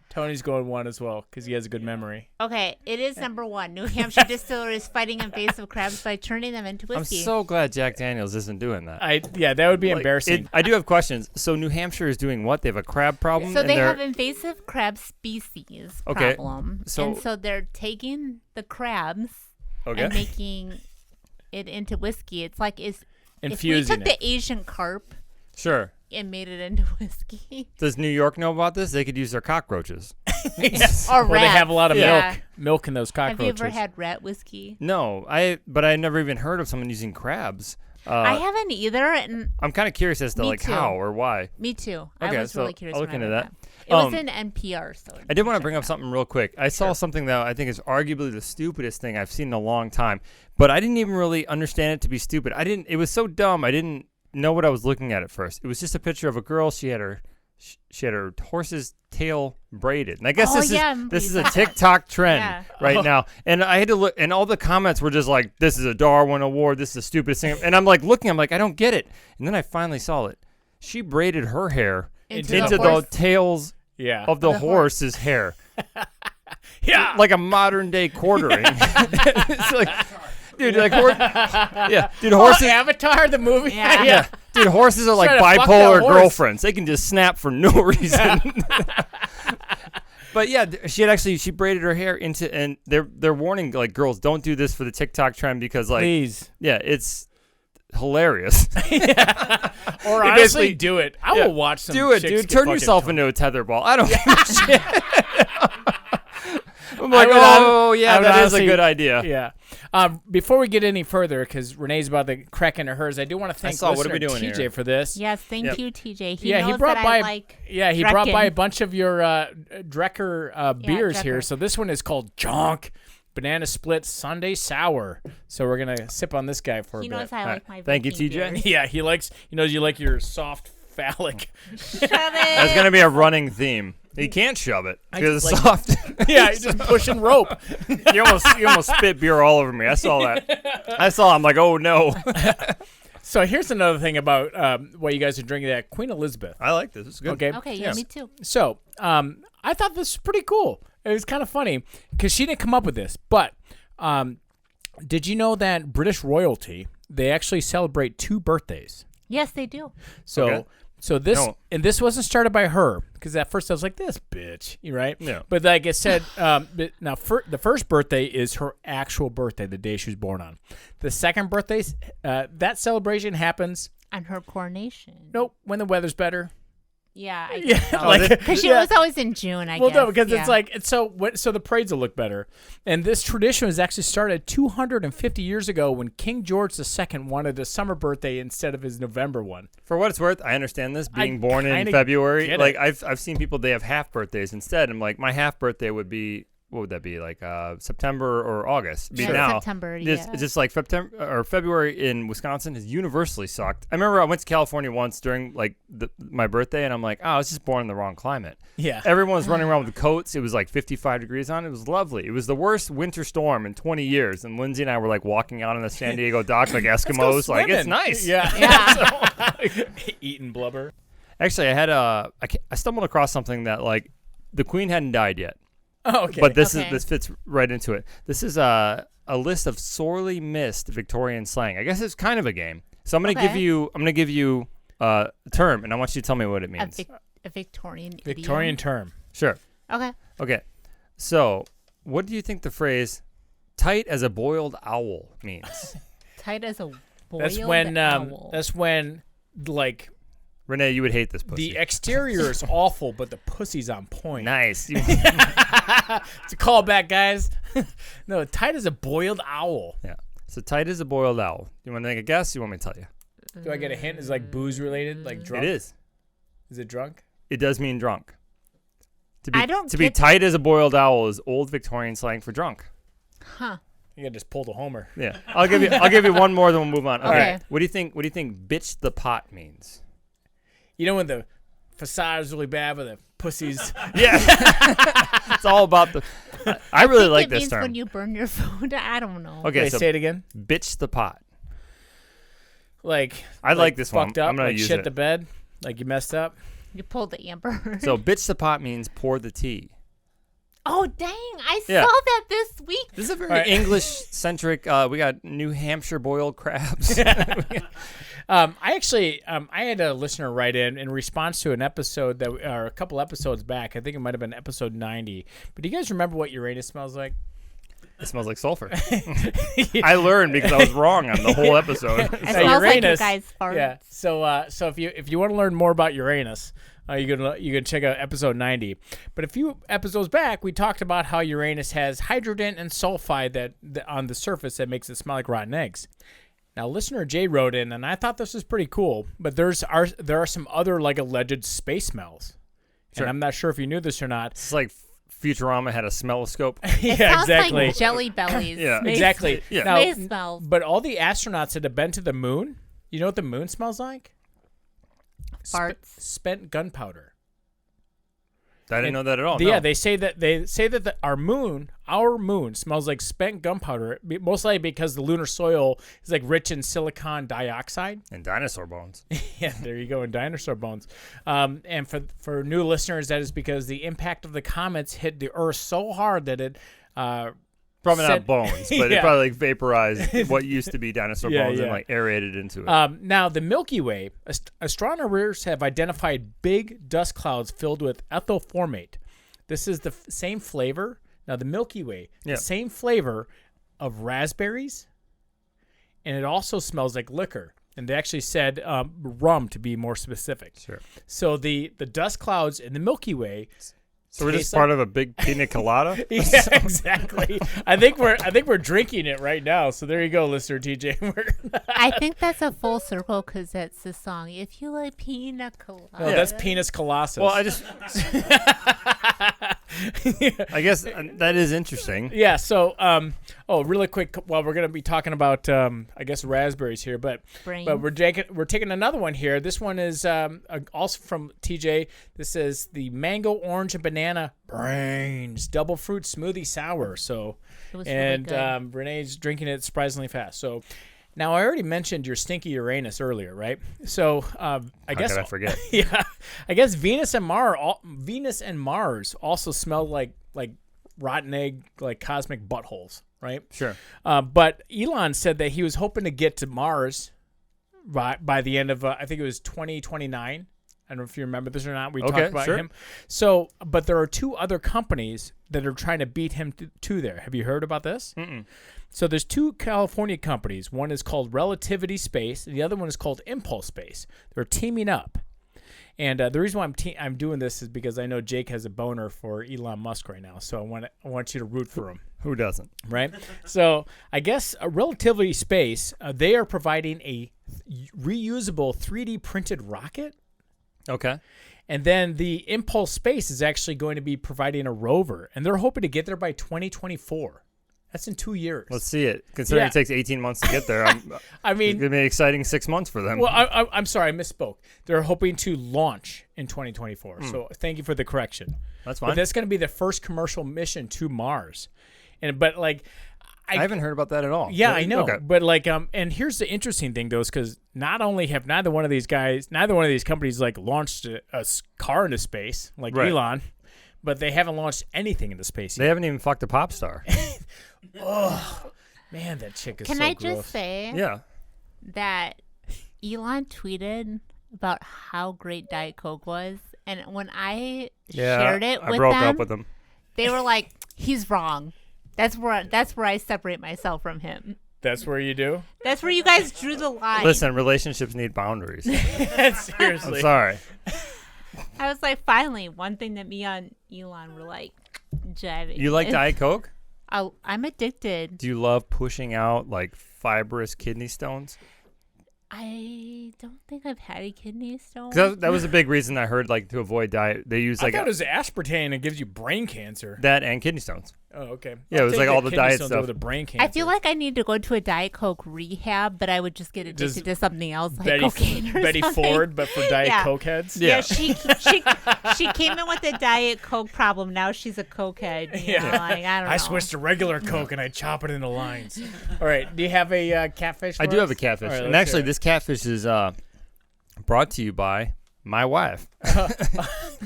Tony's going 1 as well because he has a good memory. Okay, it is number 1. New Hampshire distillery is fighting invasive crabs by turning them into I'm whiskey. so glad Jack Daniels isn't doing that. Yeah, that would be Like, embarrassing. I do have questions. So New Hampshire is doing what? They have a crab problem. So and they they're- have invasive crab species Okay, problem, so- and so they're taking the crabs Okay. and making it into whiskey. It's like if we Infusing took it. the Asian carp Sure. and made it into whiskey, Does New York know about this? They could use their cockroaches. or Well, they rats. have a lot of Yeah. milk in those Have cockroaches. you ever had rat whiskey? No, but I never even heard of someone using crabs. I haven't either, and I'm kind of curious as to Me like too. how or why. me too. Okay, I was so really curious. I'll when look I into read that. It was Um, in NPR, so I did want to check bring it up out. something real quick. I saw something that I think is arguably the stupidest thing I've seen in a long time, but I didn't even really understand it to be stupid. It was so dumb. I didn't know what I was looking at first. It was just a picture of a girl. She had her she had her horse's tail braided. And I guess Oh, this yeah, is a yeah. TikTok trend Yeah. right now. And I had to look, and all the comments were just like, "This is a Darwin Award. This is the stupidest thing." And I'm like looking, I'm like, I don't get it. And then I finally saw it. She braided her hair Into into the the horse. tails Yeah. of the The horse's hair. Yeah. Like a modern day quartering. It's like, dude, like dude, horses. Avatar, the movie. Yeah. Yeah, dude, horses are like Trying to fuck bipolar that horse. girlfriends. They can just snap for no reason. But yeah, she braided her hair into, and they're warning like girls, don't do this for the TikTok trend because like Please. yeah, it's hilarious. Or You honestly, basically- do it. I Yeah. will watch some Do it, chicks dude. get Turn fucking yourself toned. into a tetherball. I don't give a shit. I'm like, would oh hon- I yeah, would that is a honestly- good idea. Yeah. Before we get any further, because Renee's about to crack into hers, I do want to thank saw, what are listener we doing TJ here? for this. Yes, thank Yep. you, TJ. He Yeah, knows he brought that by. I like He brought by a Drekken. bunch of your Drecker beers here. Drekker. So this one is called Jonk Banana Split Sunday Sour. So we're gonna sip on this guy for He a knows bit. I All like right. my Thank you, Viking TJ. beers. Yeah, he knows you like your soft phallic. Shut it. That's gonna be a running theme. You can't shove it because it's like- soft. Yeah, he's just pushing rope. you almost spit beer all over me. I saw that. I'm like, oh no. So here's another thing about what you guys are drinking. That Queen Elizabeth. I like this. It's good. Okay. Okay, yeah, me too. So, I thought this was pretty cool. It was kind of funny because she didn't come up with this. But did you know that British royalty, they actually celebrate 2 birthdays? Yes, they do. So, Okay. this No. and this wasn't started by her because at first I was like, this bitch, you right? Yeah. But like I said, the first birthday is her actual birthday, the day she was born on. The second birthday, that celebration happens. On her coronation. Nope, when the weather's better. Yeah, I Yeah, guess so. like Because she yeah. was always in June, I Well, guess. no, because yeah. it's like so the parades will look better, and this tradition was actually started 250 years ago when King George II wanted a summer birthday instead of his November one. For what it's worth, I understand this. I Being born in kinda February, get like it. I've seen people, they have half birthdays instead. I'm like, my half birthday would be, what would that be, like September or August? Be Yeah, now. September, Just, yeah. just like September or February in Wisconsin has universally sucked. I remember I went to California once during like my birthday, and I'm like, oh, I was just born in the wrong climate. Yeah. Everyone was running around with coats. It was like 55 degrees on. It was lovely. It was the worst winter storm in 20 years. And Lindsay and I were like walking out on the San Diego dock like Eskimos. Like, it's swimming. nice. Yeah. Yeah. Eating blubber. Actually, I stumbled across something that like the Queen hadn't died yet. Oh, okay. But this Okay. this fits right into it. This is a list of sorely missed Victorian slang. I guess it's kind of a game. So I'm gonna Okay. give you a term, and I want you to tell me what it a, means. a Victorian Victorian idiom. term. Sure. Okay. Okay. So, what do you think the phrase "tight as a boiled owl" means? Tight as a boiled That's when owl. like Renee, you would hate this pussy. the exterior is awful, but the pussy's on point. Nice. It's a callback, guys. No, tight as a boiled owl. Yeah. So tight as a boiled owl. You want to make a guess? You want me to tell you? Do I get a hint? Is it like booze related, like drunk? It is. Is it drunk? It does mean drunk. I don't To be get- tight as a boiled owl is old Victorian slang for drunk. Huh. You gotta just pull the homer. Yeah. I'll give you one more, then we'll move on. Okay. Okay. What do you think bitch the pot means? You know when the facade is really bad, but the pussy's. Yeah. It's all about the I really think like it this means term. when you burn your food. I don't know. Okay, Wait, so say it again. bitch the pot. Like I like this one. fucked up. I'm gonna like use shit it. the bed. Like you messed up. You pulled the amber. So bitch the pot means pour the tea. Oh, dang. I Yeah. saw that this week. This is a very Right. English-centric. We got New Hampshire boiled crabs. I actually, I had a listener write in response to an episode that, or a couple episodes back. I think it might have been episode 90. But do you guys remember what Uranus smells like? It smells like sulfur. I learned because I was wrong on the whole episode. It smells like you guys farts. Yeah. So if you want to learn more about Uranus, you can check out episode 90. But a few episodes back, we talked about how Uranus has hydrogen and sulfide that on the surface that makes it smell like rotten eggs. Now, listener Jay wrote in, and I thought this was pretty cool. But there are some other like alleged space smells, Sure. and I'm not sure if you knew this or not. It's like Futurama had a smelloscope. Yeah, Sounds exactly. like Jelly Bellies. Yeah. Space- Exactly. Yeah. Now, Space smells. but all the astronauts that have been to the moon, you know what the moon smells like? Farts. Spent gunpowder. I didn't know that at all. Yeah, no. they say that our moon smells like spent gunpowder, most likely because the lunar soil is like rich in silicon dioxide And dinosaur bones. Yeah, there you go, in dinosaur bones. And for new listeners, that is because the impact of the comets hit the Earth so hard that it Probably not bones, but Yeah. it probably like vaporized what used to be dinosaur bones and like aerated into it. Now, the Milky Way, astronomers have identified big dust clouds filled with ethyl formate. This is the same flavor. Now, the Milky Way, the same flavor of raspberries, and it also smells like liquor. And they actually said rum, to be more specific. Sure. So the dust clouds in the Milky Way. So we're just part of a big pina colada? Yeah, exactly. I think we're drinking it right now. So there you go, listener TJ. I think that's a full circle because that's the song. If you like pina colada. No, that's Penis Colossus. Well, I guess that is interesting. Yeah. So, really quick. Well, we're gonna be talking about, I guess, raspberries here, but we're taking another one here. This one is also from TJ. This is the mango, orange, and banana brains double fruit smoothie sour. So, It was really good. Renee's drinking it surprisingly fast. So. Now, I already mentioned your stinky Uranus earlier, right? So, I guess How could I forget? Yeah, I guess Venus and Mars also smell like rotten egg, like cosmic buttholes, right? Sure. But Elon said that he was hoping to get to Mars by the end of I think it was 2029. I don't know if you remember this or not. We talked about him. So, but there are two other companies that are trying to beat him to there. Have you heard about this? Mm-mm. So there's two California companies. One is called Relativity Space, and the other one is called Impulse Space. They're teaming up. And the reason why I'm doing this is because I know Jake has a boner for Elon Musk right now. So I want you to root for him. Who doesn't? Right? So I guess Relativity Space, they are providing a reusable 3D printed rocket. Okay. And then the Impulse Space is actually going to be providing a rover, and they're hoping to get there by 2024. That's in 2 years. Let's see it. Considering it takes 18 months to get there, I mean, it's going to be an exciting 6 months for them. Well, I'm sorry, I misspoke. They're hoping to launch in 2024. So thank you for the correction. That's fine. But that's going to be the first commercial mission to Mars. I haven't heard about that at all. Yeah, I know. Okay. But and here's the interesting thing though, is because not only have neither one of these companies like launched a car into space like Elon, but they haven't launched anything into space yet. They haven't even fucked a pop star. Oh, man, that chick is so Can I gross. just say that Elon tweeted about how great Diet Coke was, and when I shared it with I broke them, up with him. They were like, "He's wrong." That's where I separate myself from him. That's where you do? That's where you guys drew the line. Listen, relationships need boundaries. Seriously. I'm sorry. I was like, finally, one thing that me and Elon were like jiving. You like with. Diet Coke? I'm addicted. Do you love pushing out like fibrous kidney stones? I don't think I've had a kidney stone. 'Cause that was a big reason I heard like to avoid diet. They use like I thought it was aspartame and gives you brain cancer. that and kidney stones. Oh, okay. Yeah, it was like all the diet stuff. stuff. Over the brain cancer. I feel like I need to go to a Diet Coke rehab, but I would just get addicted to something else like Betty, cocaine or Betty something. Ford, but for Diet Yeah. Coke heads. Yeah, she came in with a Diet Coke problem. Now she's a cokehead. You know, like, I don't know. I switched to regular Coke and I chop it into lines. All right. Do you have a catfish? I for do us? have a catfish, All right, and let's actually hear it. this catfish is brought to you by my wife.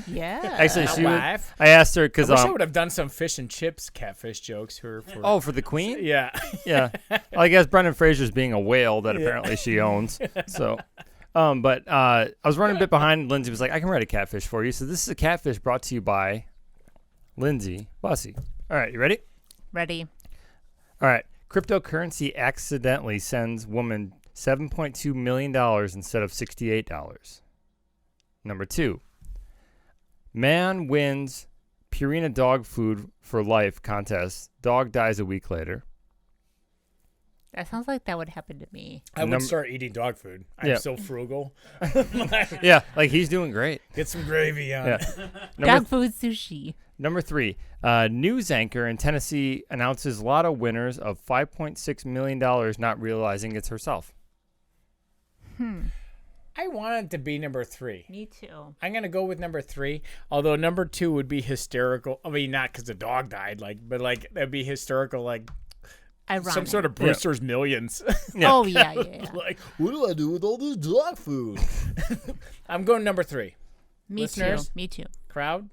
Yeah. Actually, wife? I asked her because I wish I would have done some fish and chips catfish jokes for for the queen. yeah. Yeah. Well, I guess Brendon Fraser's being a whale that apparently she owns. So, but I was running a bit behind. Lindsay was like, I can write a catfish for you. So this is a catfish brought to you by Lindsay Bussey. All right, you ready? Ready. All right. Cryptocurrency accidentally sends woman $7.2 million instead of $68. Number 2. Man wins Purina dog food for life contest. Dog dies a week later. That sounds like that would happen to me. I would start eating dog food. I'm so frugal. Yeah, like he's doing great. Get some gravy on. Yeah. Dog food sushi. Number 3, news anchor in Tennessee announces lotto winners of $5.6 million, not realizing it's herself. I want it to be number 3. Me too. I'm gonna go with number 3. Although number 2 would be hysterical. I mean, not because the dog died, but that'd be hysterical, like Ironic. some sort of Brewster's Millions. Oh yeah. Like, what do I do with all this dog food? I'm going number 3. Me Listeners? too. Me too. Crowd.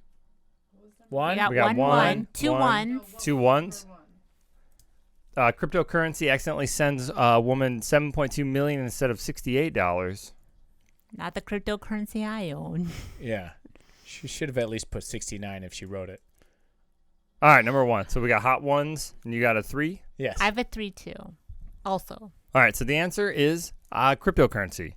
1. We We got one, 2 one. ones. 2 ones. Cryptocurrency accidentally sends a woman $7.2 million instead of $68. Not the cryptocurrency I own. Yeah. She should have at least put 69 if she wrote it. All right, number 1. So we got hot ones, and you got a 3. Yes. I have a 3 too. Also. All right, so the answer is cryptocurrency.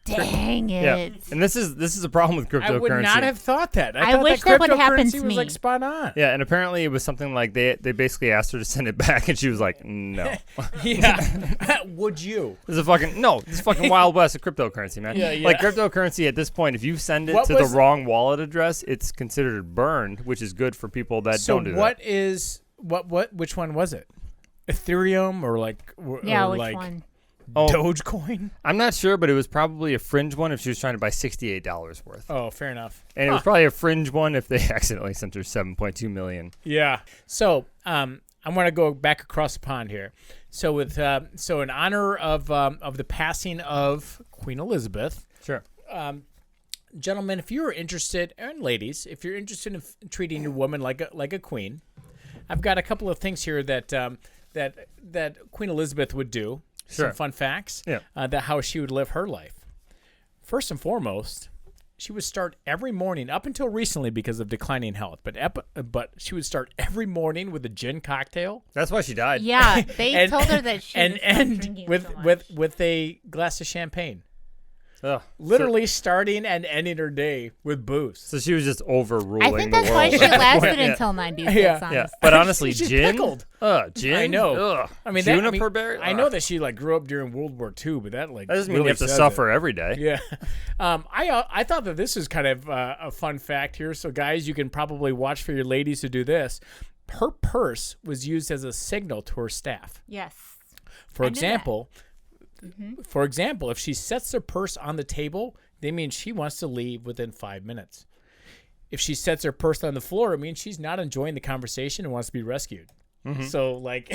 Dang it. Yeah, and this is a problem with cryptocurrency. I would not have thought that. I thought wish that would happen to cryptocurrency was like me. spot on. Yeah, and apparently it was something like they basically asked her to send it back, and she was like, no. Yeah. Would you? This is fucking Wild West of cryptocurrency, man. Yeah. Like cryptocurrency at this point, if you send it What to the was- wrong wallet address, it's considered burned, which is good for people that So don't do what that. is which one was it? Ethereum or Yeah, or which like one? Oh, Dogecoin? I'm not sure, but it was probably a fringe one if she was trying to buy $68 worth. Oh, fair enough. And it was probably a fringe one if they accidentally sent her $7.2 million. Yeah. So I want to go back across the pond here. So with in honor of the passing of Queen Elizabeth, Sure. gentlemen, if you are interested, and ladies, if you're interested in treating your woman like a queen, I've got a couple of things here that Queen Elizabeth would do. Sure. Some fun facts. Yeah. That how she would live her life. First and foremost, she would start every morning up until recently because of declining health. But she would start every morning with a gin cocktail. That's why she died. Yeah, they And- told her that she was and drinking with so much. with a glass of champagne. Ugh. Literally starting and ending her day with booze. So she was just overruling I think the that's world. why she lasted Yeah. until 96. Yeah. Honestly. Yeah, but honestly, She's gin. pickled. Gin. I know. Ugh. I mean, juniper berry. I know that she grew up during World War II, but that That doesn't mean really you have to says suffer it. every day. Yeah, I thought that this was kind of a fun fact here. So guys, you can probably watch for your ladies to do this. Her purse was used as a signal to her staff. Yes. For I knew that. example, if she sets her purse on the table, that means she wants to leave within 5 minutes. If she sets her purse on the floor, it means she's not enjoying the conversation and wants to be rescued. So, like,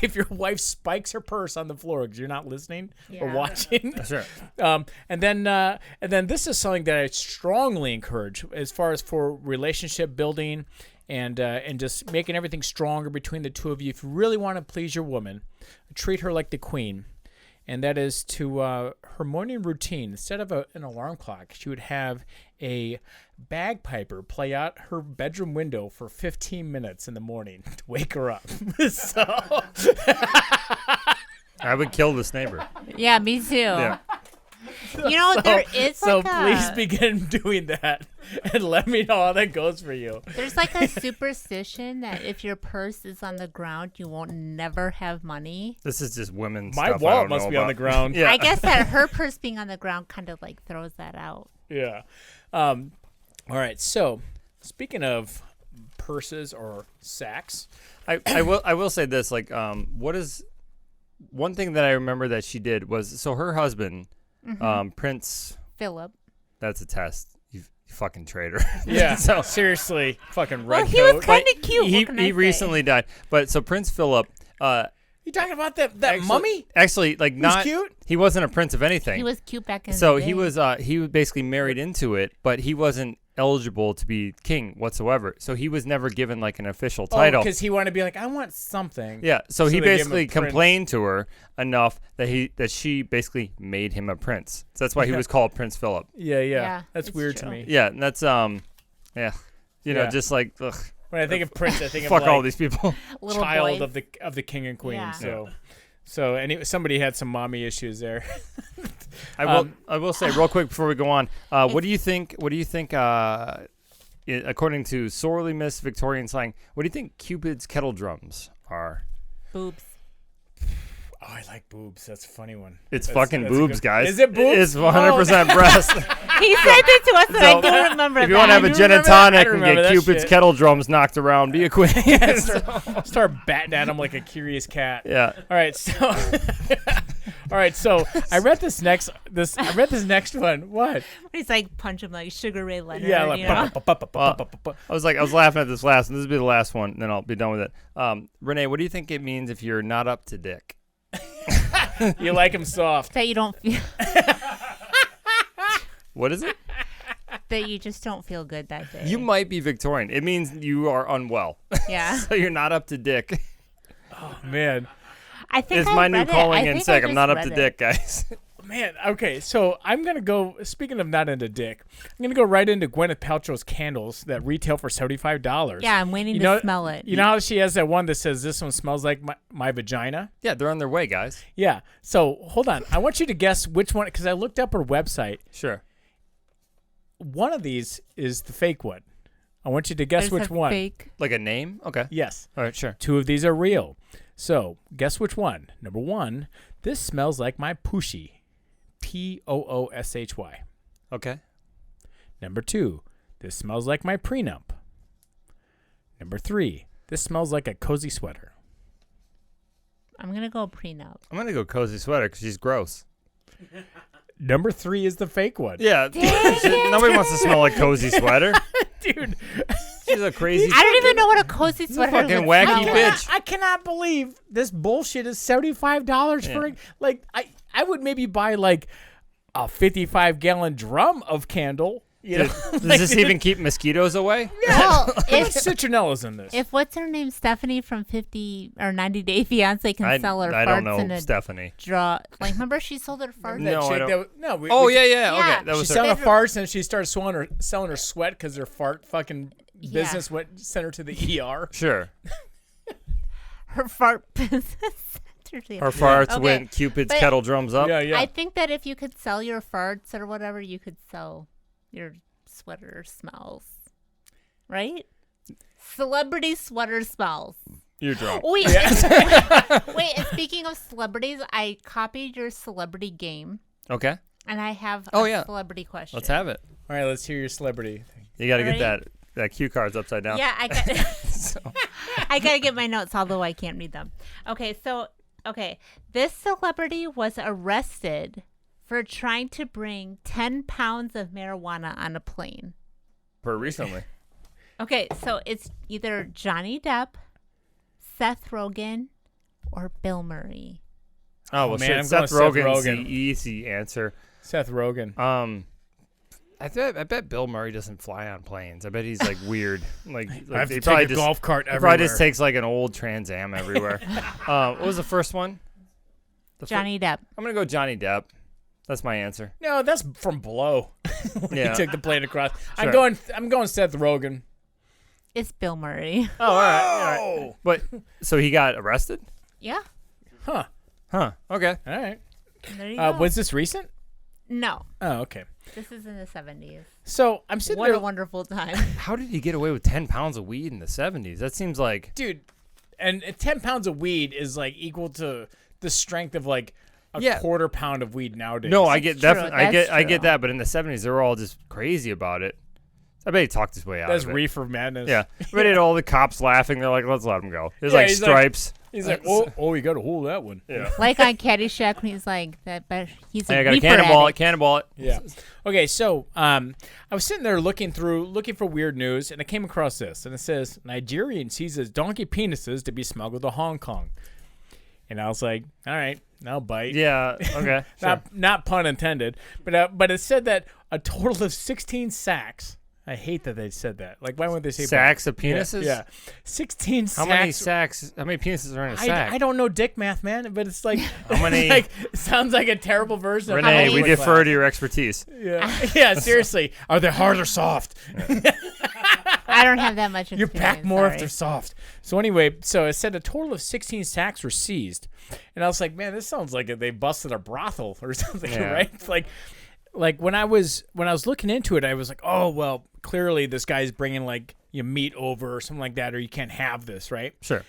if your wife spikes her purse on the floor because you're not listening or Yeah. watching, Sure. and then this is something that I strongly encourage as far as for relationship building and just making everything stronger between the two of you. If you really want to please your woman, treat her like the queen. And that is to her morning routine. Instead of an alarm clock, she would have a bagpiper play out her bedroom window for 15 minutes in the morning to wake her up. So I would kill this neighbor. Yeah, me too. Yeah. You know, there is so like please begin doing that and let me know how that goes for you. there's like a superstition that if your purse is on the ground, you won't never have money. This is just women's My stuff I wallet don't must know be on about. the ground. Yeah. I guess that her purse being on the ground kind of like throws that out. Yeah. All right. So, speaking of purses or sacks, I will say this, like, what is one thing that I remember that she did was, so her husband, Prince, Philip. that's a test. You fucking traitor. yeah. So- seriously, fucking Well, red he was coat. kind of cute. He what can I say? recently died. But so Prince Philip, You talking about that mummy? actually, like, not cute? He wasn't a prince of anything. He was cute back in So the day. he was basically married into it, but he wasn't eligible to be king whatsoever. So he was never given like an official title. because he wanted to be like, I want something. Yeah, so he they gave him a basically prince. complained to her enough that she basically made him a prince. So that's why he was called Prince Philip. Yeah. Yeah, That's it's weird true. to me. Yeah, and that's yeah, Yeah. just like ugh, When I think of Prince, I think of fuck like all these people. Little child boys. of the king and queen. Yeah. So somebody had some mommy issues there. I will say real quick before we go on. What do you think? According to sorely missed Victorian slang, what do you think Cupid's kettle drums are? boobs. Oh, I like boobs. That's a funny one. It's That's- fucking that's a boobs, good- guys. Is it boobs? It's 100% breast. He sent it to us, and I So- don't remember remember If you want to have a You gin and remember that? I tonic and remember get that Cupid's shit. kettle drums knocked around, be a queen. Start batting at him like a curious cat. Yeah. All right, so I read this next one. What? He's like punch him like Sugar Ray Leonard. Yeah, like you know? I was laughing at this last one. This will be the last one, and then I'll be done with it. Renee, what do you think it means if you're not up to dick? You like him soft. That you don't feel. What is it? That you just don't feel good that day. You might be Victorian. It means you are unwell. Yeah. So you're not up to dick. Oh man. I think It's I my new read it. calling I in think sick. I I'm not just up to read dick, it. guys. Man, okay, so I'm gonna go. Speaking of not into dick, I'm gonna go right into Gwyneth Paltrow's candles that retail for $75. Yeah, I'm waiting You to know, smell it. You know how she has that one that says this one smells like my vagina? Yeah, they're on their way, guys. Yeah. So hold on, I want you to guess which one because I looked up her website. Sure. One of these is the fake one. I want you to guess There's which a one. Fake. Like a name? Okay. Yes. All right, sure. 2 of these are real. So guess which one. Number 1, this smells like my Pooshy. Pooshy. Okay. Number 2, this smells like my prenup. Number 3, this smells like a cozy sweater. I'm gonna go prenup. I'm going to go cozy sweater because she's gross. Number 3 is the fake one. Yeah. Nobody wants to smell like cozy sweater. Dude. She's a crazy I don't even know what a cozy sweater fucking looks wacky like. bitch. I cannot believe this bullshit is $75 for Yeah. like I would maybe buy like a 55-gallon drum of candle. You know? Does this even keep mosquitoes away? Well, What's if citronella's in this? what's her name, Stephanie from 50 or 90 Day Fiance can sell her I farts don't in know a Stephanie. draw. Like, remember she sold her farts? No, I don't. Oh Yeah. Yeah. Okay. That was She's her. selling her farts and she started selling her sweat because her fart fucking Yeah. business sent her to the ER. Sure. Her fart business. Her farts Okay, went Cupid's but- kettle drums up. Yeah. I think that if you could sell your farts or whatever, you could sell your sweater smells. Right? Celebrity sweater smells. You're drunk. Wait, wait, and speaking of celebrities, I copied your celebrity game Okay. and I have Oh, a yeah. celebrity question. Let's have it. All right, let's hear your celebrity thing. You got to get Ready? that cue cards upside down. Yeah, I got I got to get my notes, although I can't read them. Okay, this celebrity was arrested for trying to bring 10 pounds of marijuana on a plane. For recently. Okay, so it's either Johnny Depp, Seth Rogen, or Bill Murray. Oh, well, man, shit. I'm Seth going Seth Rogen's Rogen. the easy answer. Seth Rogen. I bet Bill Murray doesn't fly on planes. I bet he's like weird. Like I have he to probably take a golf cart he everywhere. probably just takes like an old Trans Am everywhere. What was the first one? Johnny Depp. I'm gonna go Johnny Depp. That's my answer. No, that's from Blow. When Yeah. he took the plane across. Sure. I'm going Seth Rogen. It's Bill Murray. Oh, all right. But so he got arrested? Yeah. Huh. Huh. Okay. All right. There you go. Was this recent? No, Oh, okay. this is in the 70s. So I'm sitting What there, a wonderful time. How did he get away with 10 pounds of weed in the 70s? That seems like dude, and 10 pounds of weed is like equal to the strength of like a Yeah. quarter pound of weed nowadays. no. I get true. definitely. That's I get true. that. But in the 70s, they were all just crazy about it. I bet he talked his way out. That's of it. reefer madness. Yeah. But had all the cops laughing. They're like, let's let him go. There's Yeah, like he's like- stripes. He's like, oh, you got to hold that one. Yeah. Like on Caddyshack when he's like that, but he's a Hey, I got to reefer cannonball it. addict. Cannonball it. Yeah. Okay, so I was sitting there looking for weird news, and I came across this, and it says Nigerian seizes donkey penises to be smuggled to Hong Kong, and I was like, all right, I'll bite. Yeah. Okay. Sure. Not pun intended, but it said that a total of 16 sacks. I hate that they said that. Like, why wouldn't they say Sacks of Yeah, penises? Yeah, 16 How sacks. many sacks? How many penises are in a sack? I don't know dick math, man, but it's like How many- like it sounds like a terrible version of Renee, many- we Hollywood defer class. to your expertise. Yeah, yeah. Seriously, are they hard or soft? I don't have that much You experience. pack more if sorry. they're soft. So anyway, so it said a total of 16 sacks were seized, and I was like, man, this sounds like they busted a brothel or something, Yeah. right? It's like when I was looking into it, I was like, oh well, clearly this guy's bringing like your meat over or something like that, or you can't have this, right? Sure.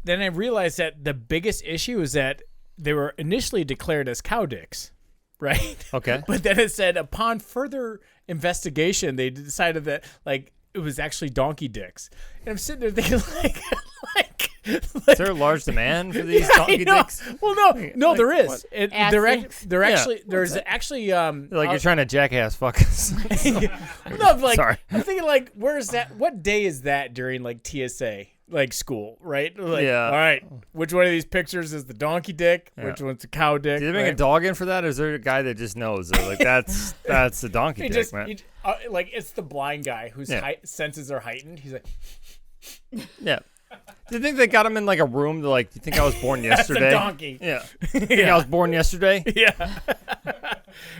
Then I realized that the biggest issue is that they were initially declared as cow dicks, right? Okay. But then it said upon further investigation, they decided that like it was actually donkey dicks. And I'm sitting there thinking Is there a large demand for these donkey dicks? Well, no, there is. There's actually Like you're trying to jackass fuck us. no, like Sorry. I'm thinking like, where's that? What day is that during like TSA, like school, right? Like, Yeah. All right, which one of these pictures is the donkey dick? Yeah. Which one's the cow dick? Did they bring a right? dog in for that, or is there a guy that just knows? That, like that's the donkey He dick, just, man. like it's the blind guy whose Yeah. senses are heightened. He's like, Yeah. Do you think they got him in like a room? They're like, "Do you think I was born yesterday?" That's a donkey. Yeah. You think I was born yesterday? Yeah.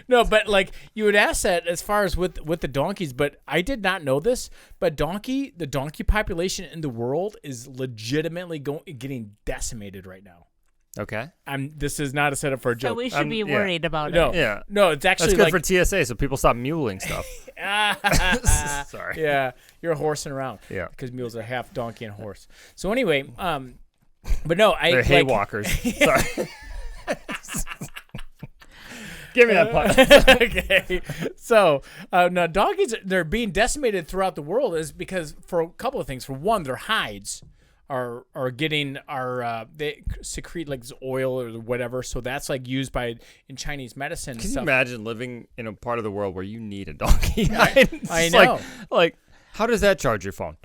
No, but like you would ask that as far as with the donkeys, but I did not know this. But the donkey population in the world is legitimately getting decimated right now. Okay. This is not a setup for a So joke. we should be yeah. worried about No, it. Yeah. no, it's actually That's good like, for TSA, so people stop muling stuff. Sorry. yeah, you're horsing around. Yeah. because mules are half donkey and horse. So anyway, but no, They're hay walkers. Sorry. Give me that punch. Okay, so now donkeys, they're being decimated throughout the world is because for a couple of things. For one, their hides are they secrete like this oil or whatever, so that's like used in Chinese medicine. Can and you stuff. imagine living in a part of the world where you need a donkey? I know. Like, how does that charge your phone?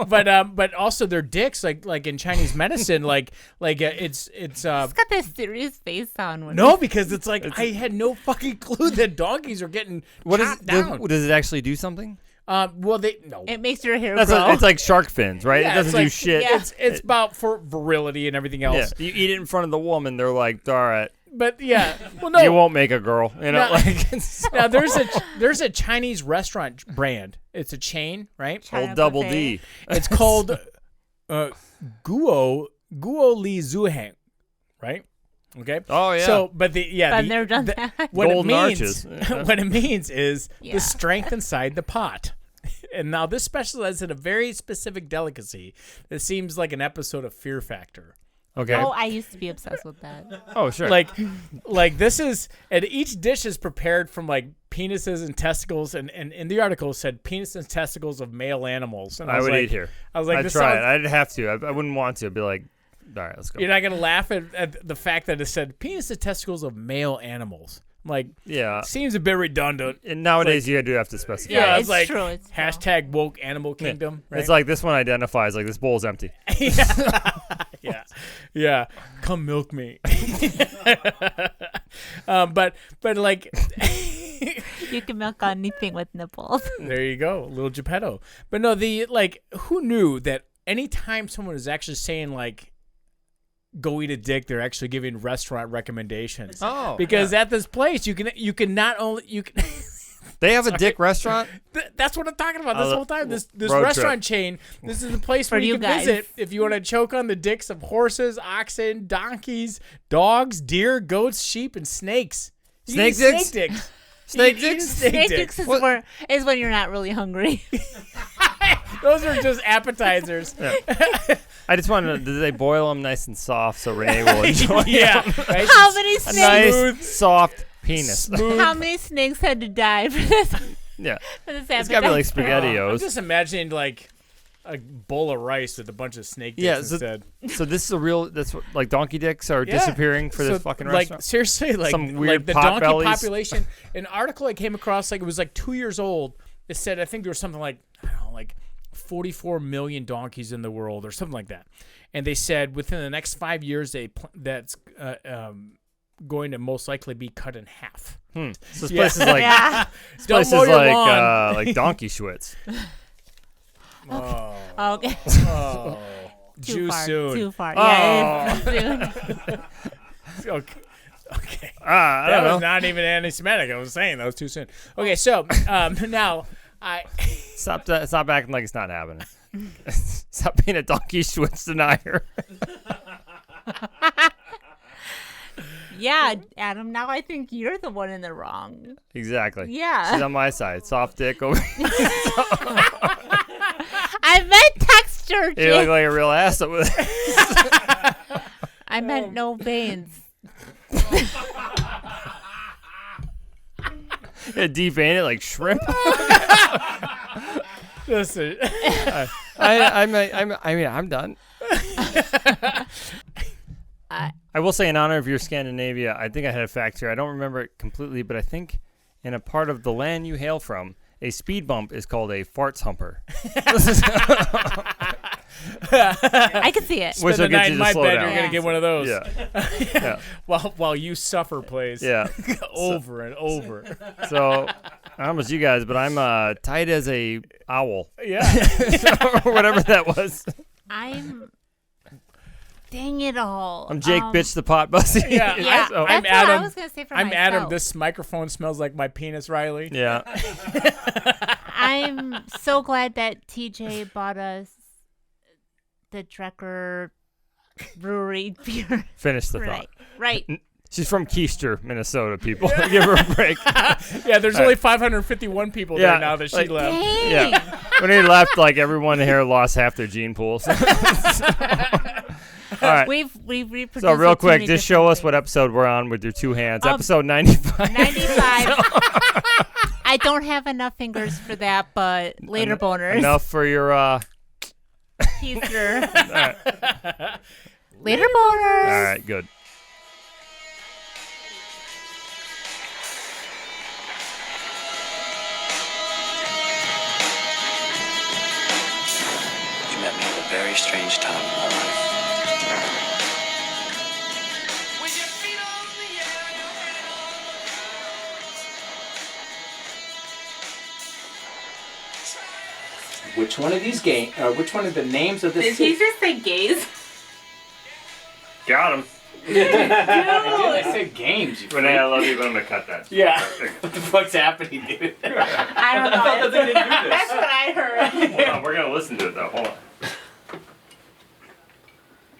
But also their dicks like in Chinese medicine it's He's got this serious face on. When no, because it's like I had no fucking clue that donkeys are getting chopped down. Does it actually do something? Well, no. it makes your hair That's grow. it's like shark fins, right? Yeah, it doesn't it's do like- shit. yeah. It's about for virility and everything else. Yeah. You eat it in front of the woman, they're like, all right, But yeah, well, no. you won't make a girl. You know, No. like it's Now there's a Chinese restaurant brand. It's a chain, right? China old double buffet. D. It's called Guo Li Zuhang, right? Okay. Oh yeah. So, but I've never done that. What Golden it means, arches. what it means is Yeah. the strength inside the pot. And now this specializes in a very specific delicacy that seems like an episode of Fear Factor. okay. Oh, I used to be obsessed with that. Oh sure. Like this is, and each dish is prepared from like penises and testicles, and in the article it said penis and testicles of male animals. And I was would like, eat here. I was like, I'd this try sounds, it. I'd have to. I wouldn't want to. I'd be like, all right, let's go. you're not gonna laugh at the fact that it said penis and testicles of male animals. I'm like, Yeah. seems a bit redundant. And nowadays you do have to specify. Yeah, it's it's like true, it's true. hashtag woke animal kingdom. Right? It's like this one identifies like this bowl's empty. yeah. Come milk me. But like, You can milk on anything with nipples. there you go, little Geppetto. But no, who knew that anytime someone is actually saying like, go eat a dick, they're actually giving restaurant recommendations. Oh, Because at this place, you can not only they have a dick restaurant. That's what I'm talking about this whole time. This road restaurant chain. This is the place where For you you can guys. visit if you want to choke on the dicks of horses, oxen, donkeys, dogs, deer, goats, sheep, and snakes. You can Snake eat dicks? Snake dicks. Snake You can eat dicks? Snake Snake dicks. dicks is when you're not really hungry. Those are just appetizers. I just wanted to. Did they boil them nice and soft so Renee will enjoy? Yeah. them? Right? How many A snakes? nice soft penis. Smooth. How many snakes had to die for this? Yeah. For this It's gotta be like appetizer? I'm SpaghettiOs. just imagining like a bowl of rice with a bunch of snake dicks Yeah, so- instead. So this is a real. That's what, like donkey dicks are Yeah. disappearing for this So, fucking like, restaurant. seriously, like Some weird like the pot donkey bellies. population. An article I came across, like it was like 2 years old. It said I think there was something like I don't know, like 44 million donkeys in the world or something like that. And they said within the next 5 years, that's going to most likely be cut in half. So this Yeah. place is like Yeah. this Don't place mow is your like lawn. like donkey schwitz. Okay. Oh, Too too far. soon. Too far. Yeah. It's soon. Okay. Okay. I That don't know. was not even anti-Semitic. I was saying that was too soon. Okay, so now Stop acting like it's not happening. Stop being a donkey schwitz denier. Yeah, Adam. Now I think you're the one in the wrong. Exactly. Yeah. She's on my side. Soft dick over. I meant texture, You Jake. look like a real ass over there. I meant no veins. Devein it like shrimp. Listen. I'm done. I will say, in honor of your Scandinavia, I think I had a fact here. I don't remember it completely, but I think in a part of the land you hail from, a speed bump is called a farts humper. I can see it. Which Spend will the get night you in to my slow bed. down. You're gonna get one of those. Yeah. While you suffer plays. Yeah. Over and over. So, I don't know about you guys, but I'm tight as a owl. Yeah. Or whatever that was. Dang it all. I'm Jake, bitch the pot bussy. Yeah. Yeah, So that's I'm what Adam. I was gonna say for I'm myself. Adam. This microphone smells like my penis, Riley. Yeah. I'm so glad that TJ bought us the Drecker Brewery beer. Finish the thought. Right. She's from Keister, Minnesota, people. Give her a break. Yeah, there's only 551 people there now that she like- left. Dang. Yeah. When he left, like, everyone here lost half their gene pools. All right. We've reproduced So real it too quick, many just show different us what episode we're on with your two hands. Um, Episode 95. 95. I don't have enough fingers for that, but later boners. Enough for your Teaser. right. Later boners. All right, good. You met me at a very strange time in my life. Which one of these which one of the names of this? Did he just say gays? Got him. I said games. You Renee, I love you, but I'm going to cut that. Yeah. What the fuck's happening, dude? I don't know. I thought that they didn't do this. That's what I heard. Hold on, we're going to listen to it, though. Hold on.